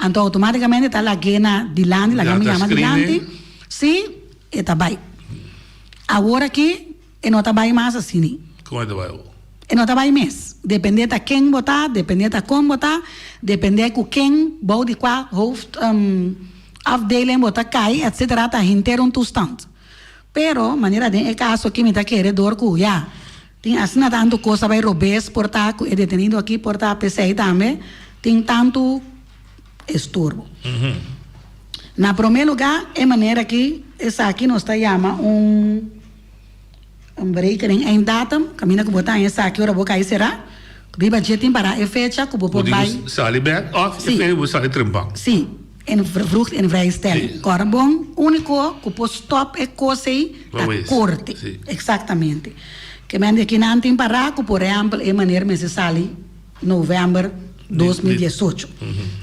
então automaticamente está lá gena dilante, lá gama dilante, sim, e está bem. Agora aqui, não está bem mais assim. Como é que vai? E não está bem mais. Depende de quem votar, depende de como votar, depende de quem vai de qual afdeling votar cai, etc. Está inteiro toestand. Pero, maneira de caso aqui me está querendo que já tem assim tanto coisa vai robes portar que é detenido aqui portar PC também tem tanto estorbo. Na primeiro lugar é maneira que essa aqui nós está chama berekening einddatum, kami nagbubutan yung sa akin, rabo kayo sira. Di ba jetin para e fecha, kubo por bay. Salibert, of sali trimbang. Sí, en vroeg en vrijstelling. Corbon, único, kubo stop e cosei da corte. Exactamente. Que men de kinanting para, por ejemplo, e maneira me se sali novembro 2018.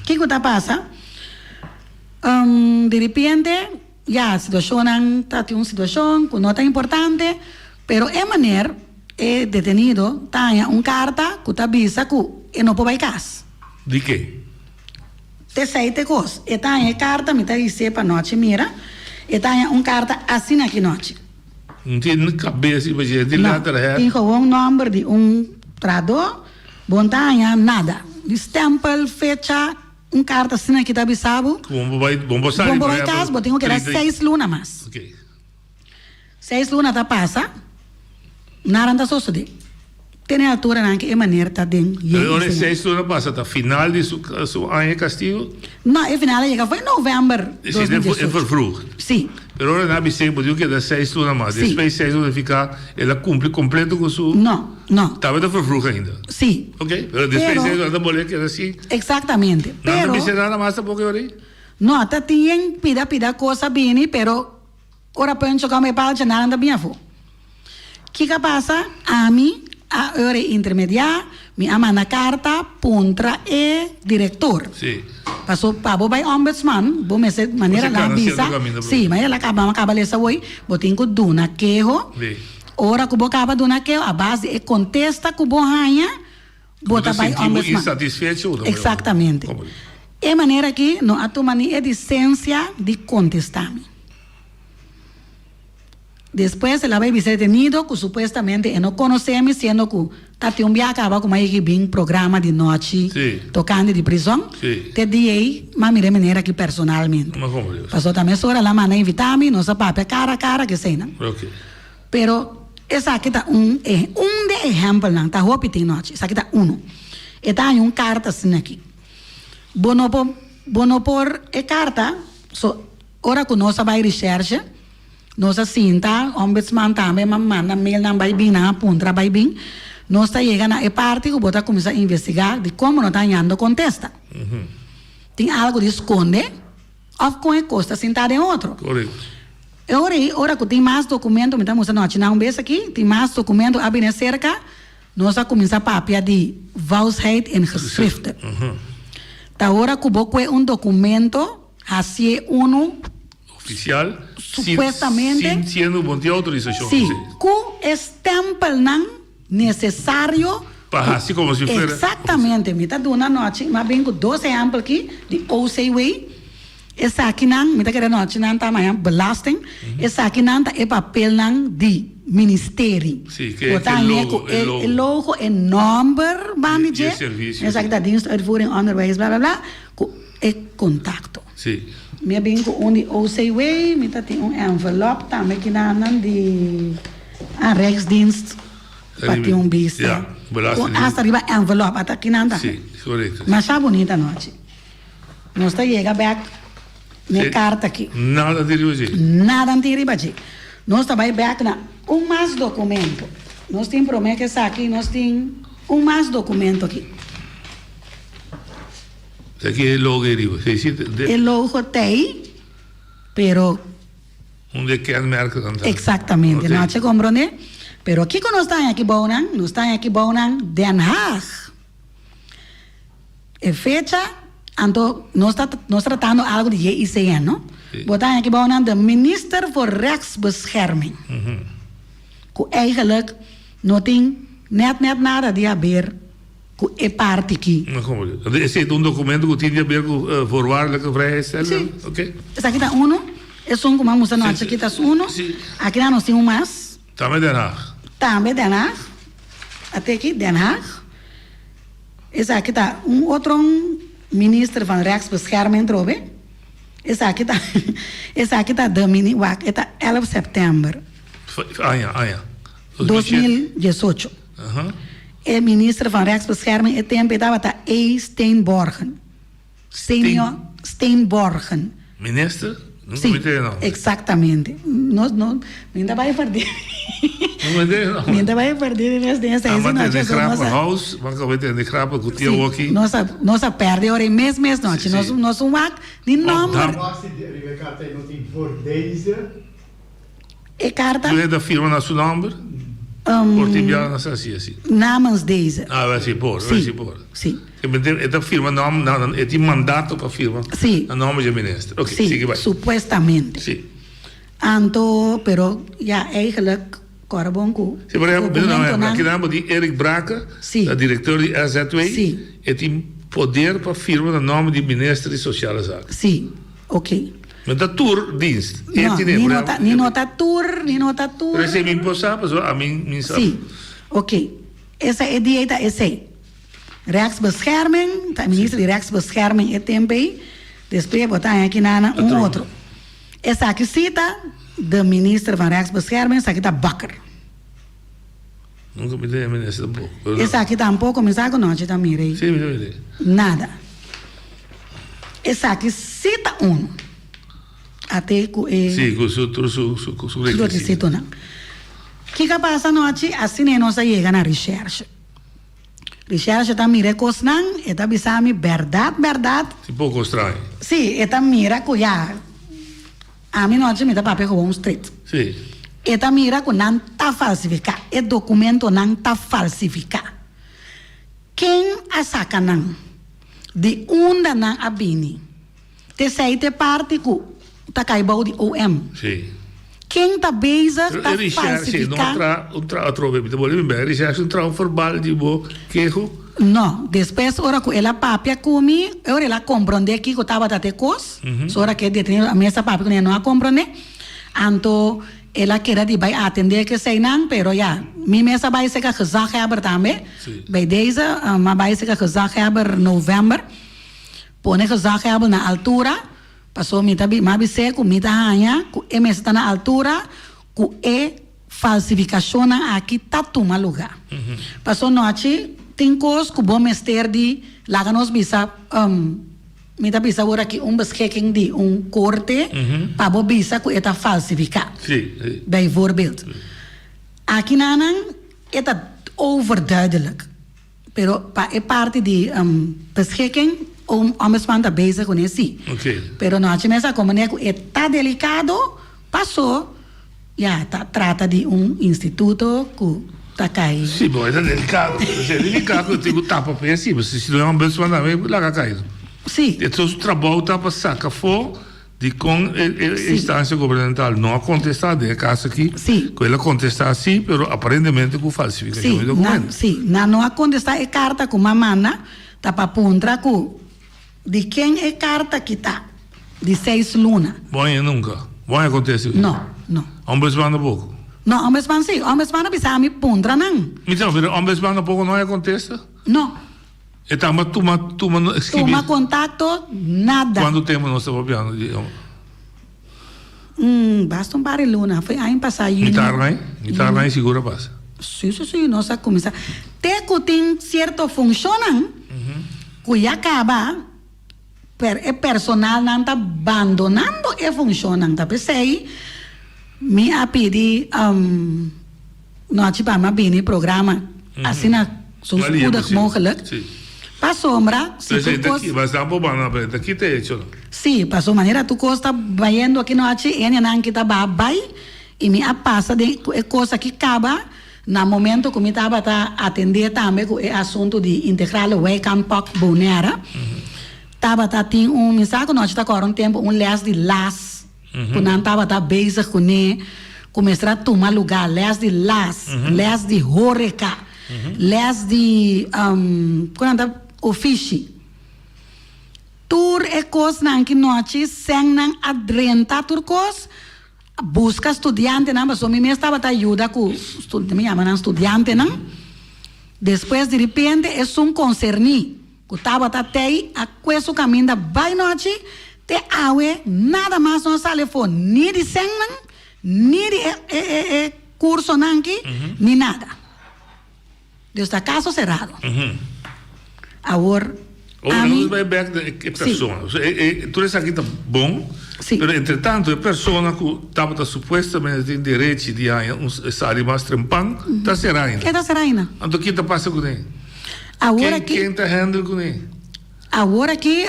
¿Qué cosa pasa? De repente, ya, situación, tati una situación que no está importante, pero en manera, detenido, tiene una carta que te avisa que no puede ir a casa. ¿De qué? Te sei te cos. Está en carta, me te dice para noche, mira. Está en una carta así aquí noche. Não tem cabeça para gente No, lá atrás. tem un nombre de un traductor, bontaña, nada. De stempel, fecha, una carta así aquí te avisaba. Vamos sair. Vamos a casa, tengo que dar 6 lunas más. Ok. 6 lunas te pasa, nada está sucediendo. Tiene altura en que maneira está dentro. Agora 6 lunas passa, até final de seu ano castigo. No, el final llega fue en noviembre. Sim, é vervroeg. Sí. Pero ahora não sei, pode que dá 6 lunas mais. Sim. Depois 6 lunas ficar, ela cumpre completo com sua. No, no. Estava da vervroeg ainda. Sí. Ok? Pero depois 6 lunas da mulher que era assim. Exactamente. Pero Não me nada mais tampoco ahora. no, hasta tienen pida cosa bien, pero ahora pueden chocar mi palcha nada anda bien fue. ¿Qué pasa? A mí, a hora intermedia, me ama na carta contra el director. Sim. Pasó para el ombudsman, vos me sé manera Você la cara visa. cierto caminho, Sí, manera la acaba esa hoy, botín que duna quejo. Sim. Ora que acaba duna quejo, a base de contesta que vos haya, bota para el ombudsman. Insatisfeito. Exactamente. De maneira que não há uma licença de contestar-me. Depois ela vai ser detenido, que supostamente não conhece-me, sendo que está um dia acaba com um programa de noite, tocando de prisão. Te dei, mas me maneira aqui personalmente. Passou também sobre lá, mas invitar-me, nossa papel cara a cara, que sei, não? Ok. Pero, essa aqui está de exemplo, não, está repetindo noite. Essa aqui está Está em carta assim aqui. Bono por carta, ora que nós vai recherche, nós sinta, ombudsman também manda mail não vai bem, não puntra vai bem, nós está chegando a parte que bota começar a investigar de como não está indo contesta. Tem algo de esconde, ou com a costa sentada em outro. Correto. Ora que tem mais documento, me está mostrando um vez aqui, tem mais documento a bem cerca, nós a começar a papia de valsheid en geschriften. Ahora que un documento, así uno oficial, supuestamente, sin siendo buen de autorización. Sí, que stempel necesario. Para así como si fuera. Exactamente, me está dando una noche, más bien con 2 ejemplos aquí, de OCW. Esa aquí me está querendo noche, está más belasting. Esa aquí es papel de ministerio. Sí, que es el logo, el nombre, de servicio. Esa aquí está dienstuitvoering, onderwijs, bla, bla, bla. El contacto. Sí. Me ben con de OCW, me está un envelope, también que de Rijksdienst. Para un visto. Ja, belasting. Hasta arriba envelope, hasta aquí nada. Sí, correcto. Mas está bonita noche. No está llega back. Minha carta aqui. Nada de riba. Nada de riba. Nós também back na mais documento. Nós temos promessa aqui, nós temos mais documento aqui. Aqui é logo de riba. É logo tem, pero onde kenmerk dan. Exatamente, não te compreende? Pero aqui que nós estamos aqui bonan, Den Haag. É fecha. Então, nós tratando algo de JICN, não? Botar aqui boven de minister voor rechtsbescherming. Que eigenlijk não tem net nada de a ver com a parte aqui. Esse é documento que tem a ver com voorwaardelijke vrijheidsstelling? Sim. Ok. Esse aqui está é só como vamos nós aqui está Aqui nós temos mais. Também Den Haag. Também Den Haag. Até aqui Den Haag. Esse aqui está outro minister van Rechtsbescherming, trobe. Essa aqui tá Domini, está 11 de setembro. Ja. 2018. O ministro van Rechtsbescherming, het tempo estava E. Steenborgen. Senior Steenborgen. Minister? Sim, exatamente. Não ainda vai perder. Não ainda vai perder nessa mas de grapa house, mas que vai ter de grapa que tinha aqui. Nossa perde hora mês noite. Nós de nome. Voor deze. E carta. Tu é da firma na seu nome? Por tibiar não sei assim. namens deze. Ah, vai se pôr, vai se pôr. Sim. Esta firma não é mandato para firma. Sim. A nome do ministro. Ok, Sim, sigue vai. supuestamente. Sim. Anto, pero ja, eigenlijk, Corbonco. Sim, por exemplo, aqui nome de Erik Braca, Sim. o diretor de AZ2, Sim. e tem poder para firma no nome do ministro de Sociale Zaken. Sim, ok. Mas da tour dienst. No, ni nota tour. Pero esse é meu impossível, a mim sabe. Sim, ok. Essa é dieta, essa é. Rechtsbescherming, o ministro de Rechtsbescherming é tempo aí. Depois botar aqui na outro. Essa aqui cita do ministro van Rechtsbescherming, essa aqui está Bakker. Nunca me dei a ministra tampouco. Essa aqui tampouco me sabe não, está mirei. Sim, me dei. Nada. Essa aqui cita até com Sim, com su requisito não. O que passa noite? Assim não se chega na recherche. Recherche está mira coisa não, está bisami verdade. Um pouco estranho. Sim, está mira com já. A mim noite me dá papel com street. Sim. Eta mira que não está falsificado. O documento não está falsificado. Quem a saca não? De onde não a bini? Te sei te parte que está caibou de OM. Sim. Quem está bezig está falsificado? Não trove, me boleh bem, recherche trau verbal de bo queijo. Não, depois ora que ela papia comi, ora ela compreende que estava até cos, ora que detém a mesa papia que não a compreende, anto ela quer de vai atender que sei não, pero ja, mi mesa vai ser que gezag hebben também, bij deze, maar vai ser que gezag hebben november, pone gezag hebben na altura, passou mita seco, mita hanha, que mesa está na altura, que falsificação aqui tá toma lugar. Passou noite tem coisas que bom mestre de lá nos bisa mita bisa ora aqui beschikking de corte para bo bisa que está falsificado. Sim. Bijvoorbeeld. Aqui nanan está overduidelijk. Pero é parte de beschikking ombudsman está bezig com isso. Ok. Pero não acho mesmo como é que está delicado, passou, já trata de instituto que tá caindo. Sim, bom, é delicado. É delicado, eu tenho tapa para assim, mas se não é ombudsman também, lá caído. Sim. Então, o trabalho está para sacar fora de com a instância governamental não a contestar, de caso aqui, que ela contestar assim, mas aparentemente com falsificação de documento. Sim, não a contestar a carta com uma mana, tá para apontar com de quem é carta que tá, de 6 lunas. Bom, nunca. Bom, acontece aqui. Não. Ombudsman pouco. Não, ombudsman sim, ombudsman bisa me pondra não. Então, ombudsman pouco não acontece? Não. Então, mas toma contato, nada. Quando temos nossa opinião? Basta um par de luna, foi aí passar. Me tarde, segura passa. Sim, nossa comissão. Te que tem certo funciona, que já acaba, é personal não está abandonando e funciona, tá pensei, me a pedir, não tipo a bini programa, assim na spoedig mogelijk. Para sombra, se tu mas dá problema daqui te hecho. Sim, para sua maneira tu costa vaindo aqui no achi, ene não que tá babai e me a passa de coisa que acaba no momento que me estava a atender também com o assunto de integrar o Wake Park Bonera. Tava tem me sabe nós está agora tempo les de las, quando não tava bezig com ne começar a tomar lugar, les de horeca, les de quando ofício. Tur é coisa não que nós sem não adrenta tur coisa busca estudante não, mas o meu estava a ajuda com me chamam estudante não. Depois de repente é concerni que estava até a coisa caminho da vai noite te awe nada mais não sale for nem de sem nem de curso não aqui nem nada. Deus está caso cerrado. Agora não vai back da pessoa. Tudo isso aqui está bom, mas entretanto a pessoa que estava supostamente tem direito de sair mais trempão, está serena. Está serena. Então o que está passando com ele? Agora quem está handle com ele? Agora que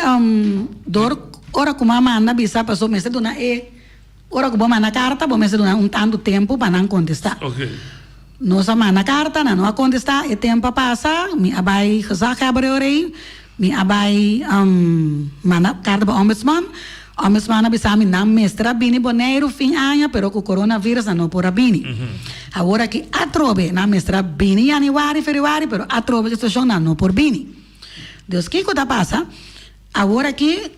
ora como a manda bisa passou mês do na ora que bom na carta bom mês do na tanto tempo para não contestar. Ok. Nossa mana carta, não a contestar, e tempo passa, me abai gezag hebben orei, me abai mana carta para ombudsman, ombudsman bisa mi nam mestra bini boneiro fim anya, pero com coronavírus não por bini. Agora que atrobe na mestra bini januari, februari, pero atrobe a situação não por bini. Deus que coisa passa? Agora que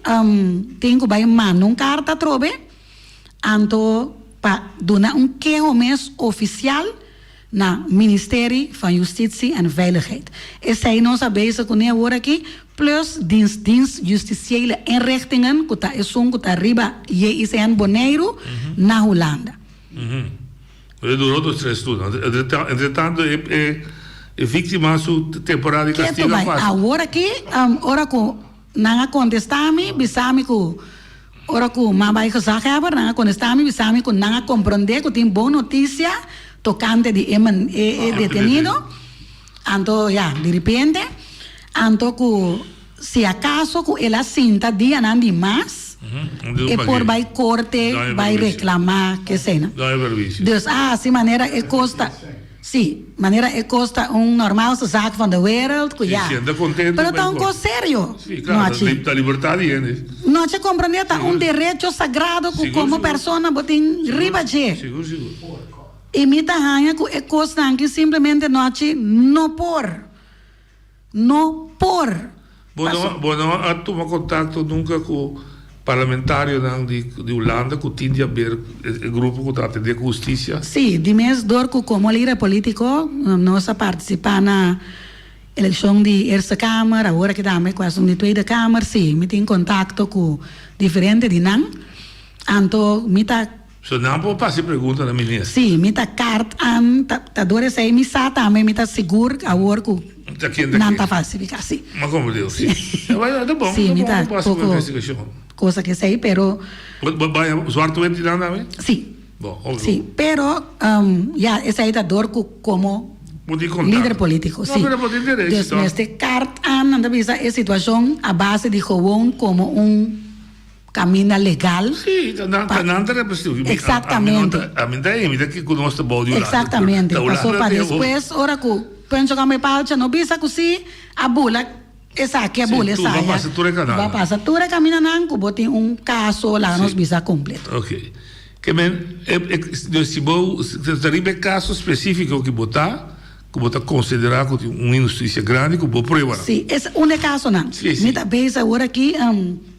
tenho vai mandar carta atrobe, anto para donar queijo mês oficial na Ministério van Justitie en Veiligheid. Essa aí nós sabemos que nem agora aqui, plus dienst justitiële inrichtingen, que tá é que tá arriba e isso é boneiro na Holanda. Durou 2, 3 turnos. Entretanto, é vítima su temporada de castigo fácil. Agora aqui, ora que não contestame, bisame que ora que mabai gezag hebben, não contestame, bisame que não compreender que tem boa notícia tocante de detenido, anto ya, de repente, anto que se acaso que ela sinta dia não de mais, e por vai corte, vai reclamar, que cena. Dus, assim maneira é costa, sim, maneira é costa normal zaak van de wereld, que ja. Pero tá coisa sério. Sim, claro, a liberdade é. Não te compreende, tá direito sagrado que como pessoa botem riba de. Seguro. E me dá ranha que é coisa que simplesmente não por. Bueno, a tomar contato nunca com o parlamentário de Holanda que tinha a ver o grupo que está de justiça. Sim, de mês dor que como líder político, nós participar na eleição de Eerste Kamer, agora que também quase de Tweede Kamer, sim, me tem contato com diferente de nan. Anto, me tá So não pode passar pergunta na ministra. Sim, me tá carta tá dor sei me sa também me tá seguro agora que não tá falsificar, sim. Mas como Deus, sim. Vai, tá bom. Sim, me tá pouco investigação. Coisa que sei, pero vai Zwarte Wind lá também? Sim. Bom, óbvio. Sim, pero já essa aí tá dor como líder político, sim. Então, neste carta anda visa a situação a base de gewoon como caminho legal. Sim, não representa. Exatamente. A mim daí que conosco bode lá. Exatamente. Passou para depois, ora que penso que me palcha não bisa que se a bula essa aqui a bula essa. Vai passar tudo canal. Vai passar tudo caminho não, que botem caso lá nos bisa completo. OK. Que men se vou ter caso específico que botar considerar que injustiça grande que vou provar. Sim, esse caso não. Me tá pensa agora aqui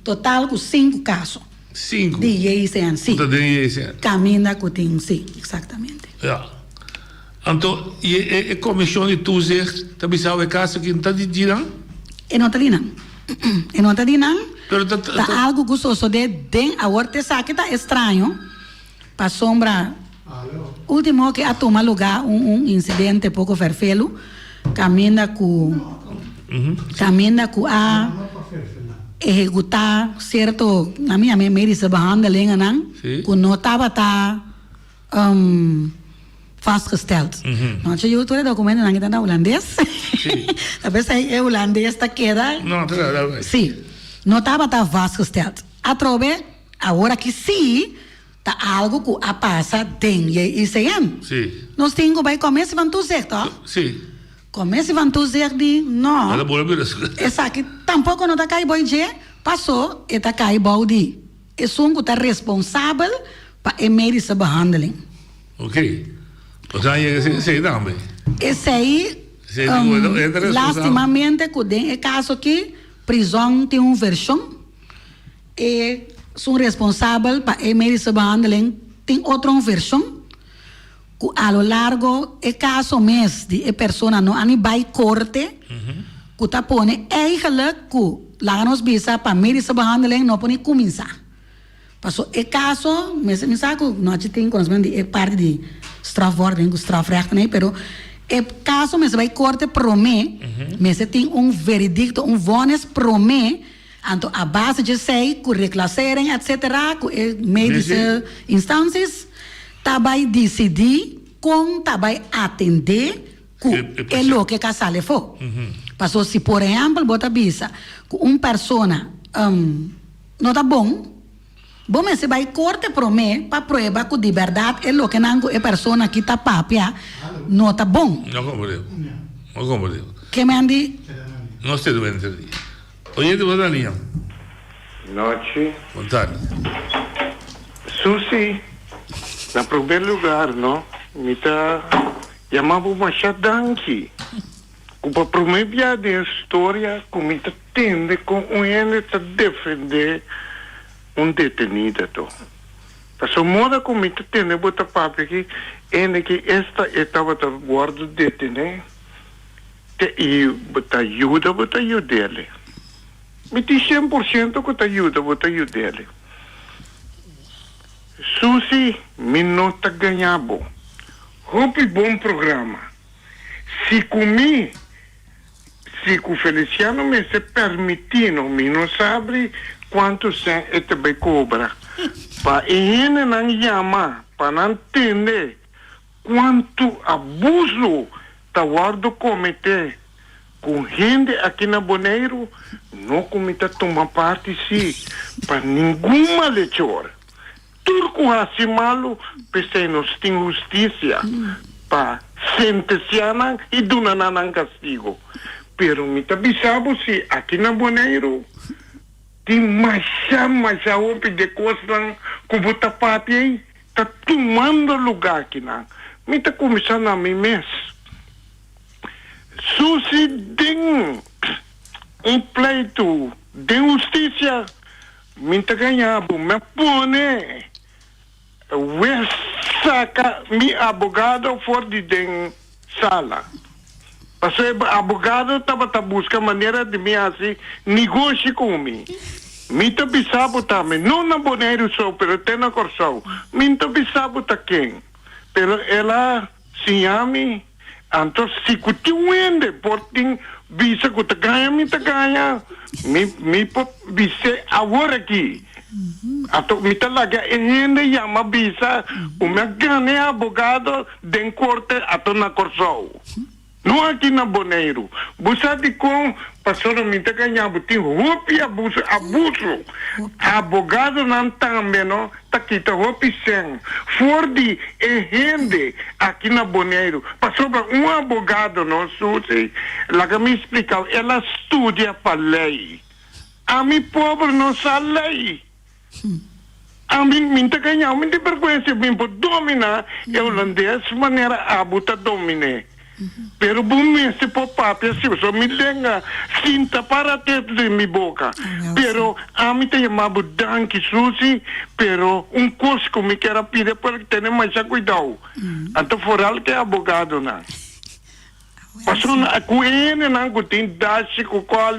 total com 5 casos. 5? De IECN, sim. De IECN. Caminha que tem, sim, exatamente. Ja. Então, e a comissão de toezicht, também sabe o caso que não está de dirão? E não está de não. E não está de não. Está algo que só de agora te sabe que está estranho. Para sombra, último que a tomar lugar incidente pouco verfelo, caminha com a executar certo na minha medicina behandeling que não estava vastgesteld. Não tinha outro documento não está na holandês. Talvez é holandês está queda. Não, sim, não estava vastgesteld. Atrobe agora que sim tá algo que a passa tem ICM. Sim. Nós temos que começar a dizer, tá? Sim. Começa a dizer de não. Essa aqui tampouco não está caindo de passou e está caindo de. É só que está responsável para a medicina behandeling. OK. Então esse aí também. Esse aí lastimamente que tem é caso que prisão tem versão e são responsáveis para a medicina behandeling tem outra versão. A lo largo é caso mês de a pessoa não ani vai corte que tá pone eigenlijk que lá nos bisa para medicina behandeling não pone começar. Passou é caso me sabe que não tem conhecimento de parte de strafvordering, strafrecht nem, pero é caso mas vai corte promê, mas tem veredicto, vonnis promê. Então, a base de sei, que reclasseren, etc., que médicas instâncias, vai decidir como vai atender que é o que a casale for. Passou, se por exemplo, bota bisa, que pessoa não está bom, mas se vai corte para mim, para provar que de verdade é o que não é pessoa que está papia, não está bom. Não compreendo. Não compreendo. Que me andi, Não sei do entender. Oye, te vou dar linha. Noite. Vontade. Susi, na primeiro lugar, não? Me tá chamava Machadanki. Para a primeira vez da história, como me tende com ele a defender detenido. Para o modo como me tende botar papo aqui, é que esta estava a guarda detenido e botar ajuda ele. Me diz 100% que ajuda ele. Susi, me não está ganhando. Roupe bom programa. Se comi, se o Feliciano me se permitindo, me não sabe quanto se é também cobra. Para ele não chama, para não entender quanto abuso está guardo cometer com gente aqui na Bonaire, não comita tomar parte sim, para nenhuma leitura. Turco assim malo, pensei nós tem justiça para sentenciar e donar castigo. Pero me tabisabo se aqui na Bonaire tem mais roupa de coisas que botar parte aí, está tomando lugar aqui na. Me está começando a mim mesmo. Susi tem pleito de justiça, me está ganhando, me põe. Saca mi abogado fora de sala. Passei abogado estava a buscar maneira de me assim negócio comigo. Me tá bisabo também, não na Bonaire só, pero tem na Corsão. Me tá bisabo também, pero ela se chama, então se continuende por tem visa que tá ganha, me visa agora aqui. Ato me talaga ainda chama visa o meu ganhe abogado de corte ato na Corsão. Não aqui na Bonaire. Você de com passou me tá ganhando tem roupa abuso. Abogado não também não tá quita roupa sem. For de gente aqui na Bonaire. Passou um abogado não sei. Lá que me explicou, ela estuda para lei. A mim pobre não sabe lei. A mim me tá ganhando, me tem vergonha se me pode dominar. Eu holandês maneira a buta domine. Pero bom se por papel se eu me denga cinta para dentro de minha boca. Pero a mim te chamava danke Susi, pero coisa que me quer pedir para ter mais cuidado. Então foral que é abogado não. Passou com ele não tem dashi com qual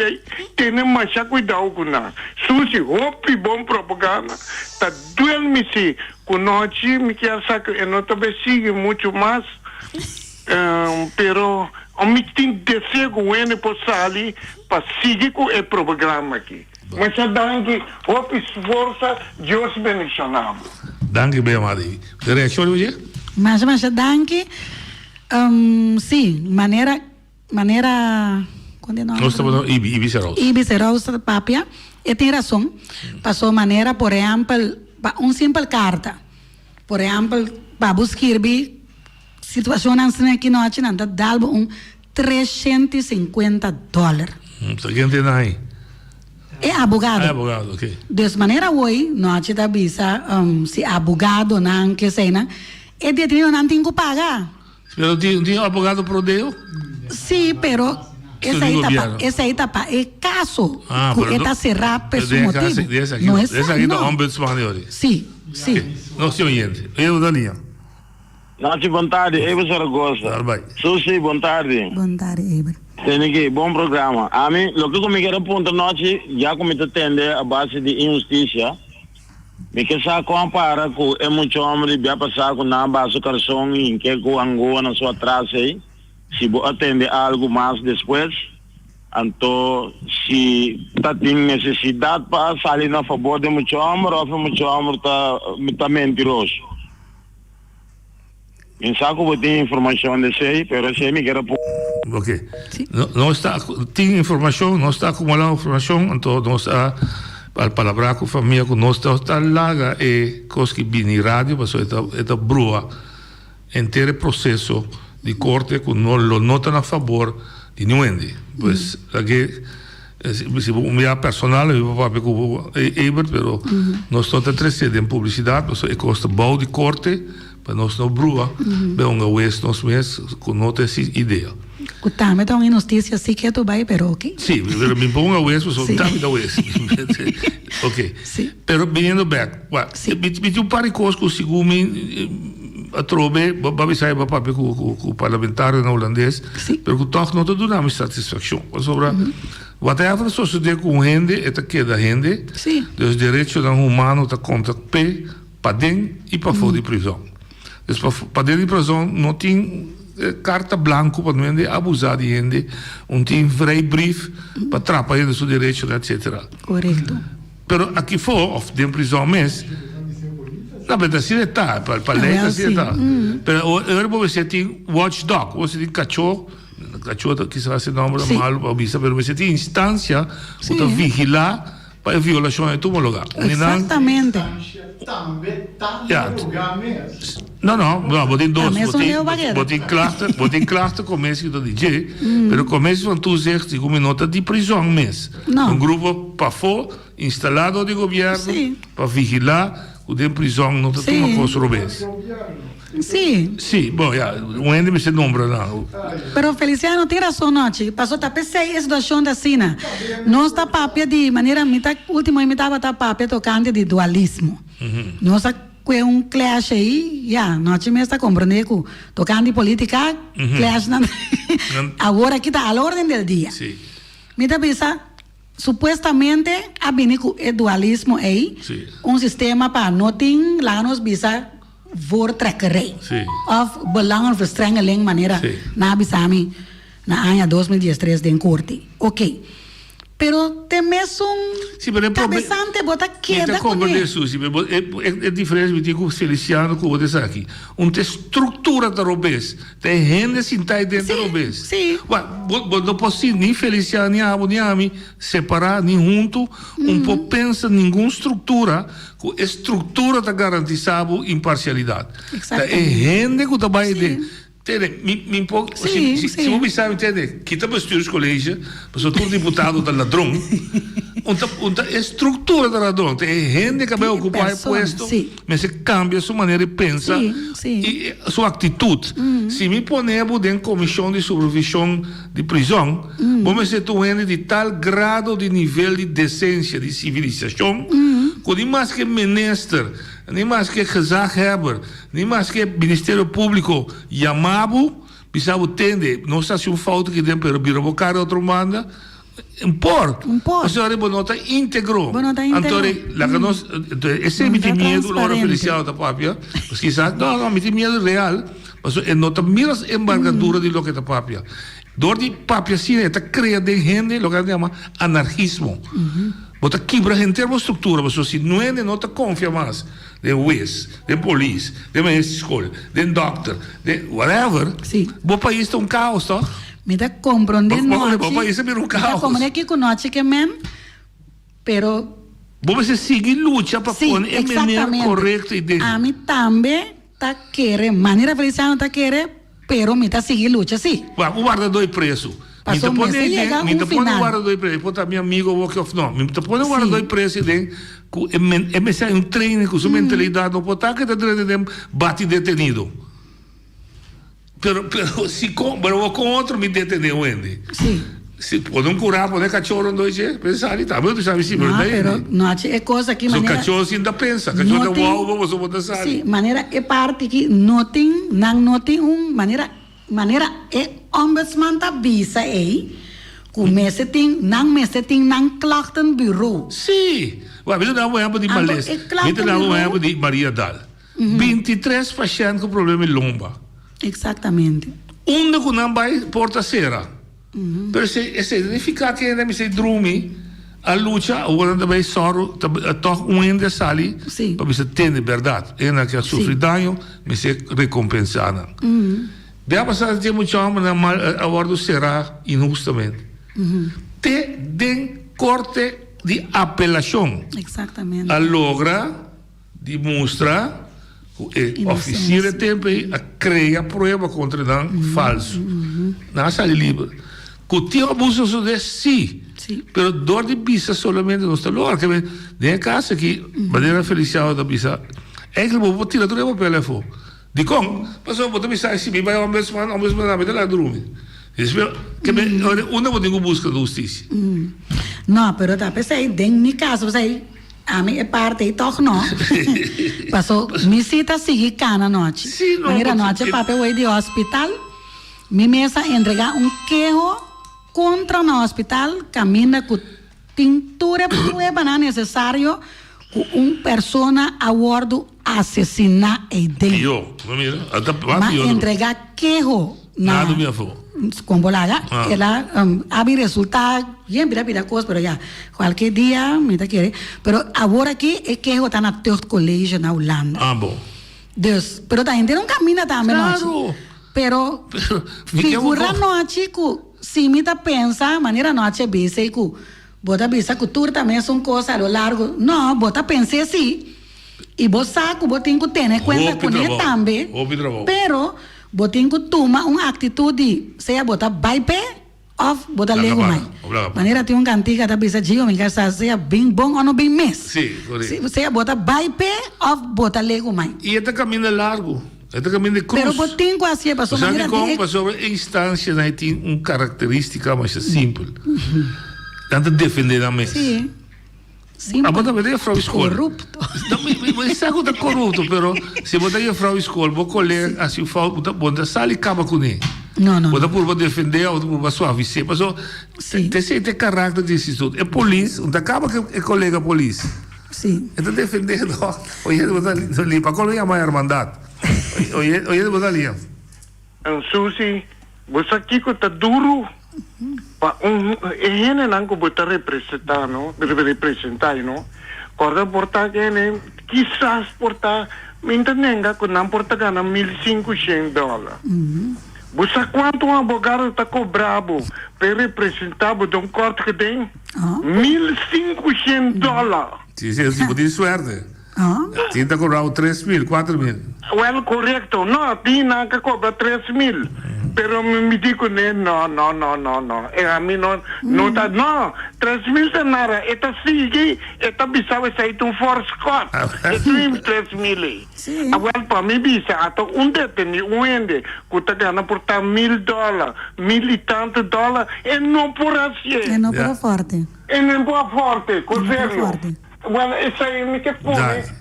tem mais cuidado com não. Susi, hope bom propaganda. Tá doendo-me se com nós me quer saber eu não também sigo muito mais. Pero o me tem desejo com ele por sair para seguir com o programa aqui. Mas danke, hope esforça, Deus bendicionado. Danke bem, Mari. Reação hoje? mas danke. Sim, maneira quando nós estamos Ibi Rosa papia, e tem razão. Passou maneira, por exemplo, simples carta. Por exemplo, para buscar situação assim aqui no China, dá $350. Quem tem aí? É abogado. É abogado, ok. De maneira hoje, nós te visa se abogado não que sei não, é detenido não tem que pagar. Pero tinha abogado pro Deus? Sim, pero essa etapa é caso que está cerrado por esse motivo. Não é aqui da ombudsman de hoje. Sim. Não se oyente. Eu da linha. Noite, boa tarde, Eber Zaragoza. Susi, boa tarde. Boa tarde, Eber. Tem aqui, bom programa. A mim, o que eu me quero apontar noite, já como entender a base de injustiça, me quer saber comparar com o muito homem que vai passar com a base de cartão em que o Angola na sua traça aí, se vou atender algo mais depois, então, se tem necessidade para sair a favor de muito homem, ou muito homem está mentiroso. Em saco vou ter informação desse aí, pero se me quer ok. Não está, tem informação, não está acumulando informação, então não está al palabra com a família, com nós está larga e coisa que vem em rádio, mas esta brua inteiro processo de corte que no lo notan a favor de Nuende. Pues aquí, si un personal, eu vou falar com Ebert, pero nós estamos interesseiros em publicidade, nós costa bom de corte, para nós não brua, bem um vez nós mesmos com nota essa ideia. O também tem uma notícia assim que tu vai, pero ok. Sim, pero me pongo a vez, mas o também da vez. Ok. Sim. Pero vindo back, me um par de coisas que o segundo a trobe, babi sai papai com o parlamentar na holandês, pero que toch não te dá satisfação. Sobre whatever sucede com gente, é que da gente. Sim. Os direitos humanos tá contra p para dentro e para fora de prisão. Então para dentro de prisão não tem carta branca para não abusar de gente, não tem vrij brief para atrapalhar os direitos, etc. Correto. Pero aqui fora, of de prisão mesmo. Na verdade, sim está, para lei assim está. Pero agora você tem watchdog, você tem cachorro que será esse nome mal para vista, pero você tem instância para vigilar para violação de todo lugar. Exatamente. Também está no lugar mesmo. Não, botem dois. Botem classe começo que dizer, pero começo quando tu dizes que uma nota de prisão mesmo. Grupo para fora, instalado de governo, para vigilar o de prisão não está uma coisa robês. Sim, bom, o ende me se nombra não. Pero Feliciano tem razão, noite. Passou tá pensei essa situação da Sina. Nós tá papia de maneira última imitava tá papia tocante de dualismo. Nós tá com clash aí, nós mesmo está compreendendo tocante de política, clash na agora aqui tá a ordem del dia. Sim. Me tá pensa supostamente a binico é dualismo aí, sistema para não tem lá nos bisa voortrekkerij of belangenverstrengeling maneira na bisami na ano 2013 den corte. Ok. Pero tem mesmo cabeçante bota queda com isso. É diferente de o Feliciano que eu disse aqui. Uma estrutura da robês. Tem gente sem estar dentro da robês. Sim. Não posso nem Feliciano nem Abu nem Ami separar nem junto. Pouco pensa nenhuma estrutura. A estrutura está garantizada imparcialidade. É gente que está bem dentro. Se você sabe entender, que está para os colégios, para todo deputado da ladrão, a estrutura da ladrão, tem gente que vai ocupar o posto, mas se cambia sua maneira de pensar e sua atitude. Se me ponemos dentro da comissão de supervisão de prisão, vamos ser gente de tal grau de nível de decência, de civilização, que nem mais que ministro, nem mais que gezaghebber, nem mais que Ministério Público chamado, precisava entender, não está se falta que tem para birobocar outra manda, impor. A senhora nota íntegro. Então, esse é muito medo, Laura Feliciano da Papia, porque sabe, não, muito medo real, mas é nota miras embargadura de lo que está Papia. Door die Papia sim, está criando gente, lo que se chama anarquismo. Bota quebra em termos de estrutura, mas se não é, não te confia mais. De juiz, de polícia, de mestre de escola, de doctor, de whatever. O país está caos, tá? Me dá compreender nós. O país é um caos. Me dá compreender que conosco que mesmo, pero você seguir luta para pôr a maneira correta e dentro. A mim também tá querer, maneira Feliciano tá querer, pero me tá seguir luta, sim. O guardador é preso. Me te põe o guardador presidente, pode meu amigo walk of não. Me te põe o guardador presidente, é um treino com sua mentalidade, não pode estar que bate detenido. Pero se com outro me deteneu ainda. Sim. Se pode curar, pode cachorro dois dias, pensar ali, tá, mas sabe sim, pero não é coisa que maneira. O cachorro ainda pensa, cachorro da uau, vamos botar sali. Sim, maneira é parte que não tem maneira é ombudsman tá bisa aí começa tem não klachtenbureau. Sim. Ué, me dá um exemplo de Malês. Me dá um exemplo de Maria Dal. 23 pacientes com problema de lomba. Exatamente. Que não vai porta cera. Pero se significa que ainda me se drume a luta, ou ainda vai soro, toch ainda sali, para se ter verdade. Ainda que sofre dano, me se recompensada. Deve passar de muito homem a bordo será injustamente. Tem corte de apelação. Exatamente. A logra demonstra oficial tempo a criar prova contra dan falso. Não sai livre. Que tem abuso sobre sim. Pero dor de bisa solamente não está logo. Que de casa que maneira felicial da bisa. É que eu vou tirar tudo para telefone. De como? Passou por bisa se me vai ao mesmo na metade lá dormir. Que uma vou ter que buscar justiça. Não, pero tá pensei, em meu caso, pensei, a minha parte toch não. Passou, me cita seguir cana noite. Sim, não. Maneira noite, papai foi de hospital, me mesa entregar queijo contra no hospital, caminha com tintura prueba não necessário com persona a bordo assassinar e dentro. Mas entregar queijo na nada me afou. Com bolaga, ela abre resultado, bien pira coisa, pero já qualquer dia me tá querer, pero agora aqui é que está na third college na Holanda. Bom. Deus, pero tá ainda não caminha também claro. Pero figura noite que se me tá pensa, maneira noite base que bota bisa que tur também são coisas a lo largo, não, bota pensar assim. E você sabe, bota tem que ter conta com ele também. Pero botin que toma uma atitude, seja botar bype ou botar lego mais. Maneira tem cantiga da bisa digo, me casa seja bem bom ou não bem mes. Sim, correto. Seja botar bype ou botar lego mais. E este caminho é largo, este caminho de cruz. Pero botin que assim passou maneira de passou instância, né, tem característica mais simples. Tanto defender a mesa. Sim. A bota é frau escola. Corrupto. Mas sabe que é corrupto, pero se botar a frau escola, vou colher assim falta, bota sal e acaba com ele. Não. Bota por defender ou por suavizar, mas tem caráter desse tudo. É polícia, não acaba que é colega polícia. Sim. Então defendendo, olha botar ali para colher mais irmandade. Olha botar ali. Susi, você aqui que tá duro. Gente não pode representar, não? Representar, não? Corda portar que nem, quizás portar, minta nenga que não porta ganha $1,500. Você quanto um advogado está cobrado para representar de corte que tem? $1,500. Sim, pode suerte. Tinha que cobrar 3.000, 4.000. Well, correto. Não, tinha que cobrar 3.000. Pero me digo, no. A mim não tá, não. 3.000 é nada. Eta sigue, eta bisava sair de force court. É 3.000. Agora, para mim, bisa, até detenido, ende, que tá ganhando por $1,000, $1,000 e tanto $, e não por assim. É não por forte. É não por forte, com sério. Bueno, isso aí me que põe,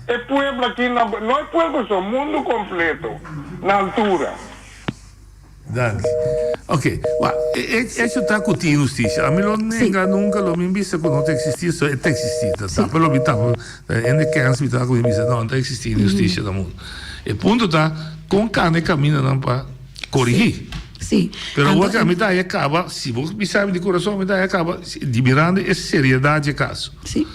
é pueblo aqui, não é pueblo, só mundo completo, na altura. Danke. Ok, isso está com a justiça. A mim nunca lo me vista que não existia, só está existindo. Tá? Pelo menos ainda que antes me está com vista, não está existindo justiça no mundo. E ponto está com carne caminho não para corrigir. Sim. Pero agora a metade acaba, se você me sabe de coração, a metade acaba admirando essa seriedade de caso. Sim.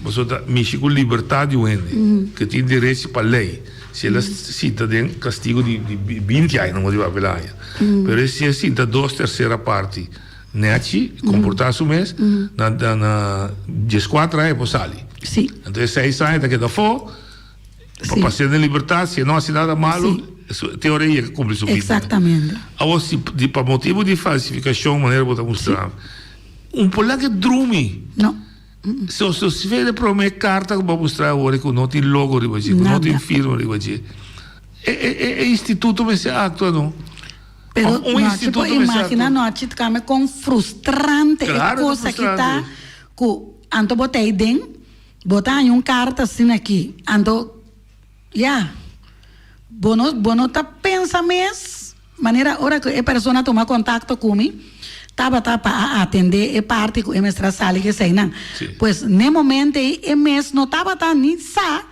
Você mexe com liberdade do ende, que tem direito para a lei. Se ela cita de castigo de 20 anos, não vou apelar. Mas se ela cita 2/3 parte, neti, comportar-se mês, na 14 anos, você sai. Sim. Então, 6 anos, daqui da fora, para passear na liberdade, se não há nada malo, teoria que cumpre sua vida. Exatamente. Agora, para motivo de falsificação, maneira que eu vou mostrar, polaco é drume. Não. Se você vê para uma carta que eu vou mostrar agora, que não tem logo, que não tem firma, é instituto, mas é acto, não? Pero instituto, imagina, não, te cama com frustrante, claro, coisa que está, que anto botei dentro, botar em carta assim aqui, anto, bono tá pensa mesmo, maneira, hora que a pessoa toma contato comigo, estava para atender a parte que é sala que sei não, pois no momento é mês não estava nem sa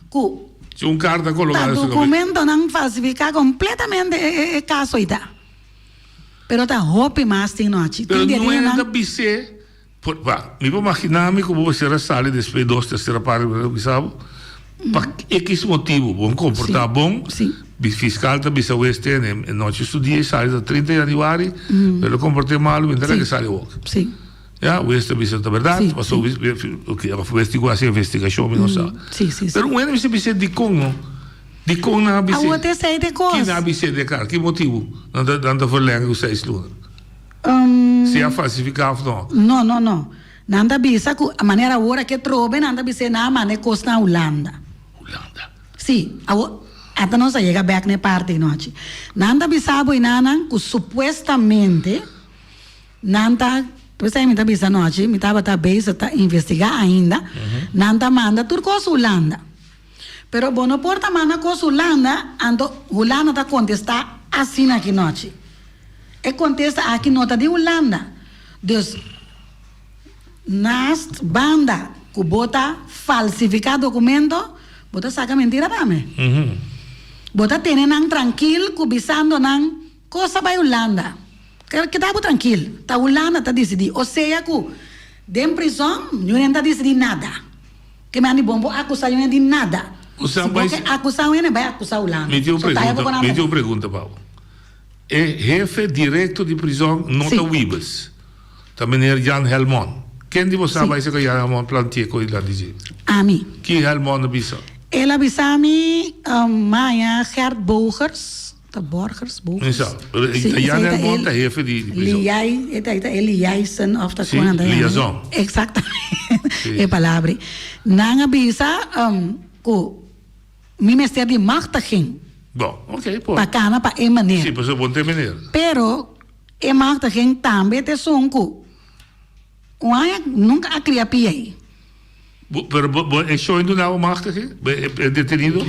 que carta colocada o documento não falsificar completamente o caso aí tá, pero tá hope mais tem noite, pero não é da BC, me vou imaginar-me como você era sala depois 2/3 parte, sabe? Para X motivo, bom comportar bom. Sim. Fiscal também se oeste, noite estudei, sai da 30 de janeiro, pelo comportei mal, então que sai o Sim. Já, o este é a verdade, passou o que a investigação, não sabe. Sim. Pero um ano você precisa de como Die kon na ABC. A outra sei de Que coisa. na ABC de cara? Que motivo? Dan de verlenging os 6 lunas. Se é falsificar ou não? Não. Nanda bisa ku a maneira agora que trobe nanda bisa na mane costa na Holanda. Holanda. Sim, até não chega back na parte noite. Nanda bisa boi nana ku supostamente nanda você me tá bisa noite, me tava tá bem tá investigar ainda. Nanda manda turcos Holanda. Pero bono porta manda cos Holanda, ando Holanda tá contestar assim aqui noite. E contesta aqui nota de Holanda. Dus nas banda que bota falsificar documento, bota saca mentira também. Bota tenen nang tranquilo, kubisando nang coisa vai Holanda. Que tá tranquilo. Tá Holanda tá decidir. Ou seja, que dentro prisão, não tá decidir nada. Que me andi bombo acusar não de nada. Se você acusar não vai acusar Holanda. Me dio uma pergunta, Paulo. É jefe direto de prisão nota Wibes. Da meneer Jan Helmond. Quem de vocês vai ser que Jan Helmond planteia com ele dizer? A mim. Que Helmond avisa? Ele avisa a mim, Maia Gert Borgers. Borgers. Exato. Jan Helmond é jefe de prisão. Liaison of the Sim, liaison. Exatamente. É palavra. Não avisa que o Ministério de Machtiging. Bom, ok, pô. Para cana, para a maneira. Sim, para bom ter maneira. Pero, a Machtiging também tem sonco. Nunca a criar piei. Pero é só indo na Machtiging? É detenido?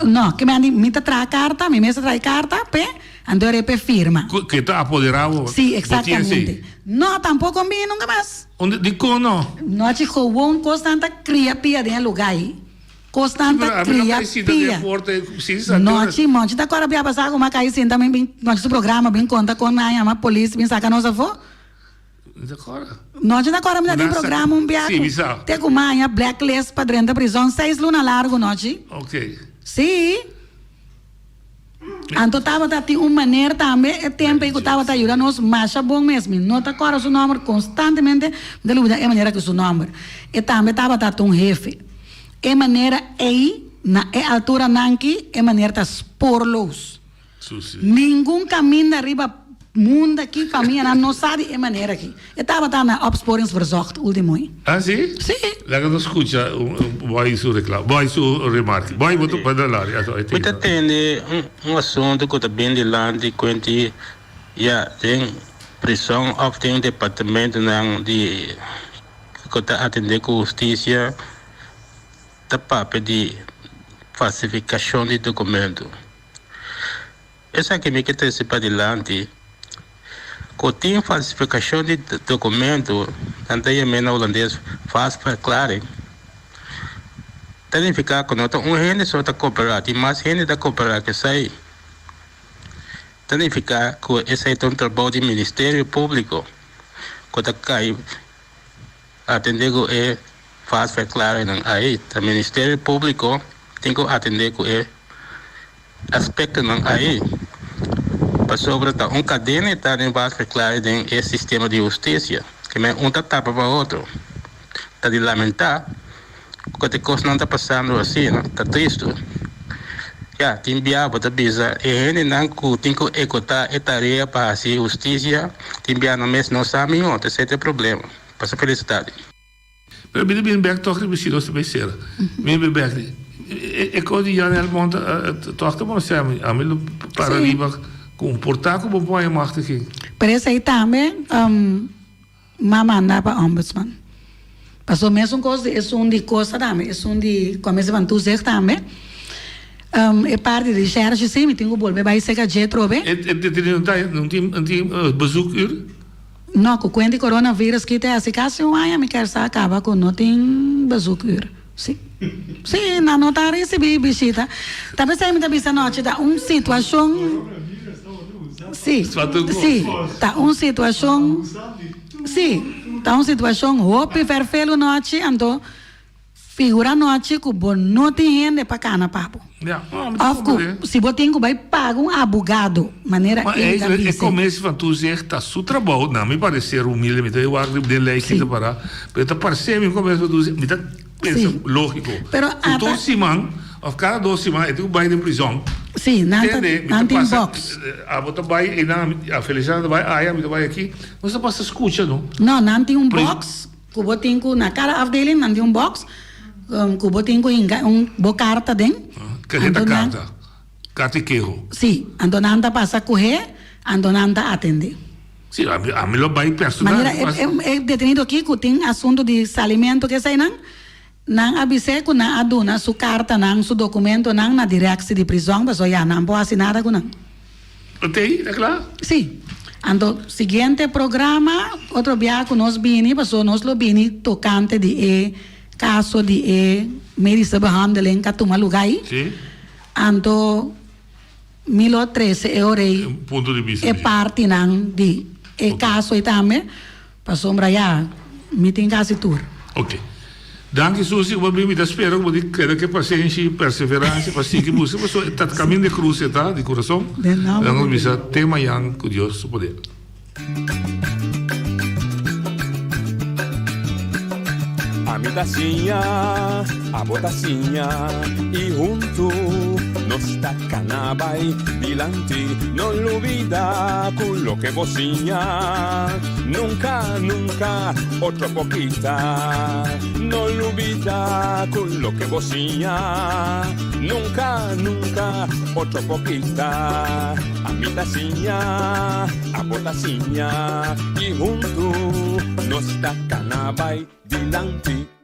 Não, que me traz carta, me traz carta, andou a firma. Que está apoderado? Sim, exatamente. Não, tampouco me nunca mais. Onde de não? Nós gewoon constante criar pia dentro lugar aí. Constante criar pia. Nós tá agora bem passar com uma caída também, nós do programa bem conta com a polícia, bem saca nossa avó. Nós agora me dá programa um biaco. Tem como a blacklist para dentro da prisão 6 lunas largo nós. Ok. Sim. Então tava tem uma maneira também, é tempo que tava ajudando nós, mas é bom mesmo. Não tá agora o número constantemente, de dúvida é maneira que o número. E também tava um jefe. É maneira aí, na altura nanki, é maneira tá expor-los. Nenhum caminho arriba mundo aqui, família, não sabe é maneira aqui. Eu estava na opsporingsverzocht, último. Ah, sim? Sim. Laga nos escuta, vai sua reclamo, vai sua remarque, vai botar para lá. Muito atende assunto que está bem de lá, de quanti, tem prisão, ou tem departamento de que está atendendo com justiça, da papel de falsificação de documento. Essa aqui me que está se para adelante. Quando tem falsificação de documento, tanto a emenda holandesa faz para claro. Tem que ficar com nota gente só está cooperando, e mais gente está cooperando que sai. Tem que ficar com esse é um trabalho do Ministério Público. Quando cai, atender com ele, faz para claro aí. O Ministério Público tem que atender com ele. Aspecto aí. Sobre cadena está em base claro em esse sistema de justiça que tá tapa para outro está de lamentar que a coisa não está passando assim, não está triste. Tem biaba da bisa e ele não tem que executar a tarefa para a justiça, tem biaba mesmo não sabe não tem certo problema. Passa felicidade. Pero bem back toch de misschien als de BCR. Bem back. Ik hoor die Jan Helmond toch te maar zeggen, amelo para riba comportar como boa machtiging. Parece aí também, manda para ombudsman. Passou mesmo coisa, é de coisa também, é de começa a tu dizer também. É parte de recherche, sim, me tenho que voltar vai ser que já trove. Não tem bezoekuur? Não, com o coronavírus que tem assim, caso um ano me quer saber acaba com não tem bezoekuur. Sim. Sim, não está recebendo visita. Talvez você me dá noite da situação. Sim, tá uma situação. Sim, tá uma situação. Hope perfeito noite, então figura noite que bom não tem gente para cá na papo. Se você tem que vai pagar um advogado, maneira é começo a tu dizer tá su trabalho, não me parecer humilde, eu acho que lei que para, mas tá parecer me começa a dizer, me tá pensa lógico. Pero então Simão Of cada 2 semanas, tu vai de prisão. Sim, nanti box. A bota vai e a Feliciana vai, a me vai aqui. Você passa escuta, não? Não, nanti box. Kubo tinko na cada afdeling nanti box. Kubo tinko bo carta den. Carta carta. Carta quejo. Sim, ando nanta passa correr, ando nanta atender. Sim, a me lo vai personal. Mas detenido aqui que tem assunto de salimento que sai nang abise ko na aduna su carta nang su documento nang na direcção de prisão, mas já não pode assinar com nang. Ok, é claro? Sim. Ando siguiente programa, outro dia que nós vini, passou nós lo vini tocante de caso de medicina behandeling katuma lugai. Sim. Ando 1013 orei. Ponto de vista. É parte nang de caso e também passou já meeting quase tour. Ok. Danke Susi, eu vou me espero que paciência e perseverança para seguir música, mas está caminho de cruz, tá, de coração. Vamos ver tema yang com Deus poder. A mi tacinha, a botacinha e junto nos tacanabay dilante, no lo olvida con lo que vocinha. Nunca, nunca, otra poquita, no lo olvida con lo que vocinha. Nunca, nunca, otra poquita. A mi tacinha, a botacinha y junto nos tacanabay dilante.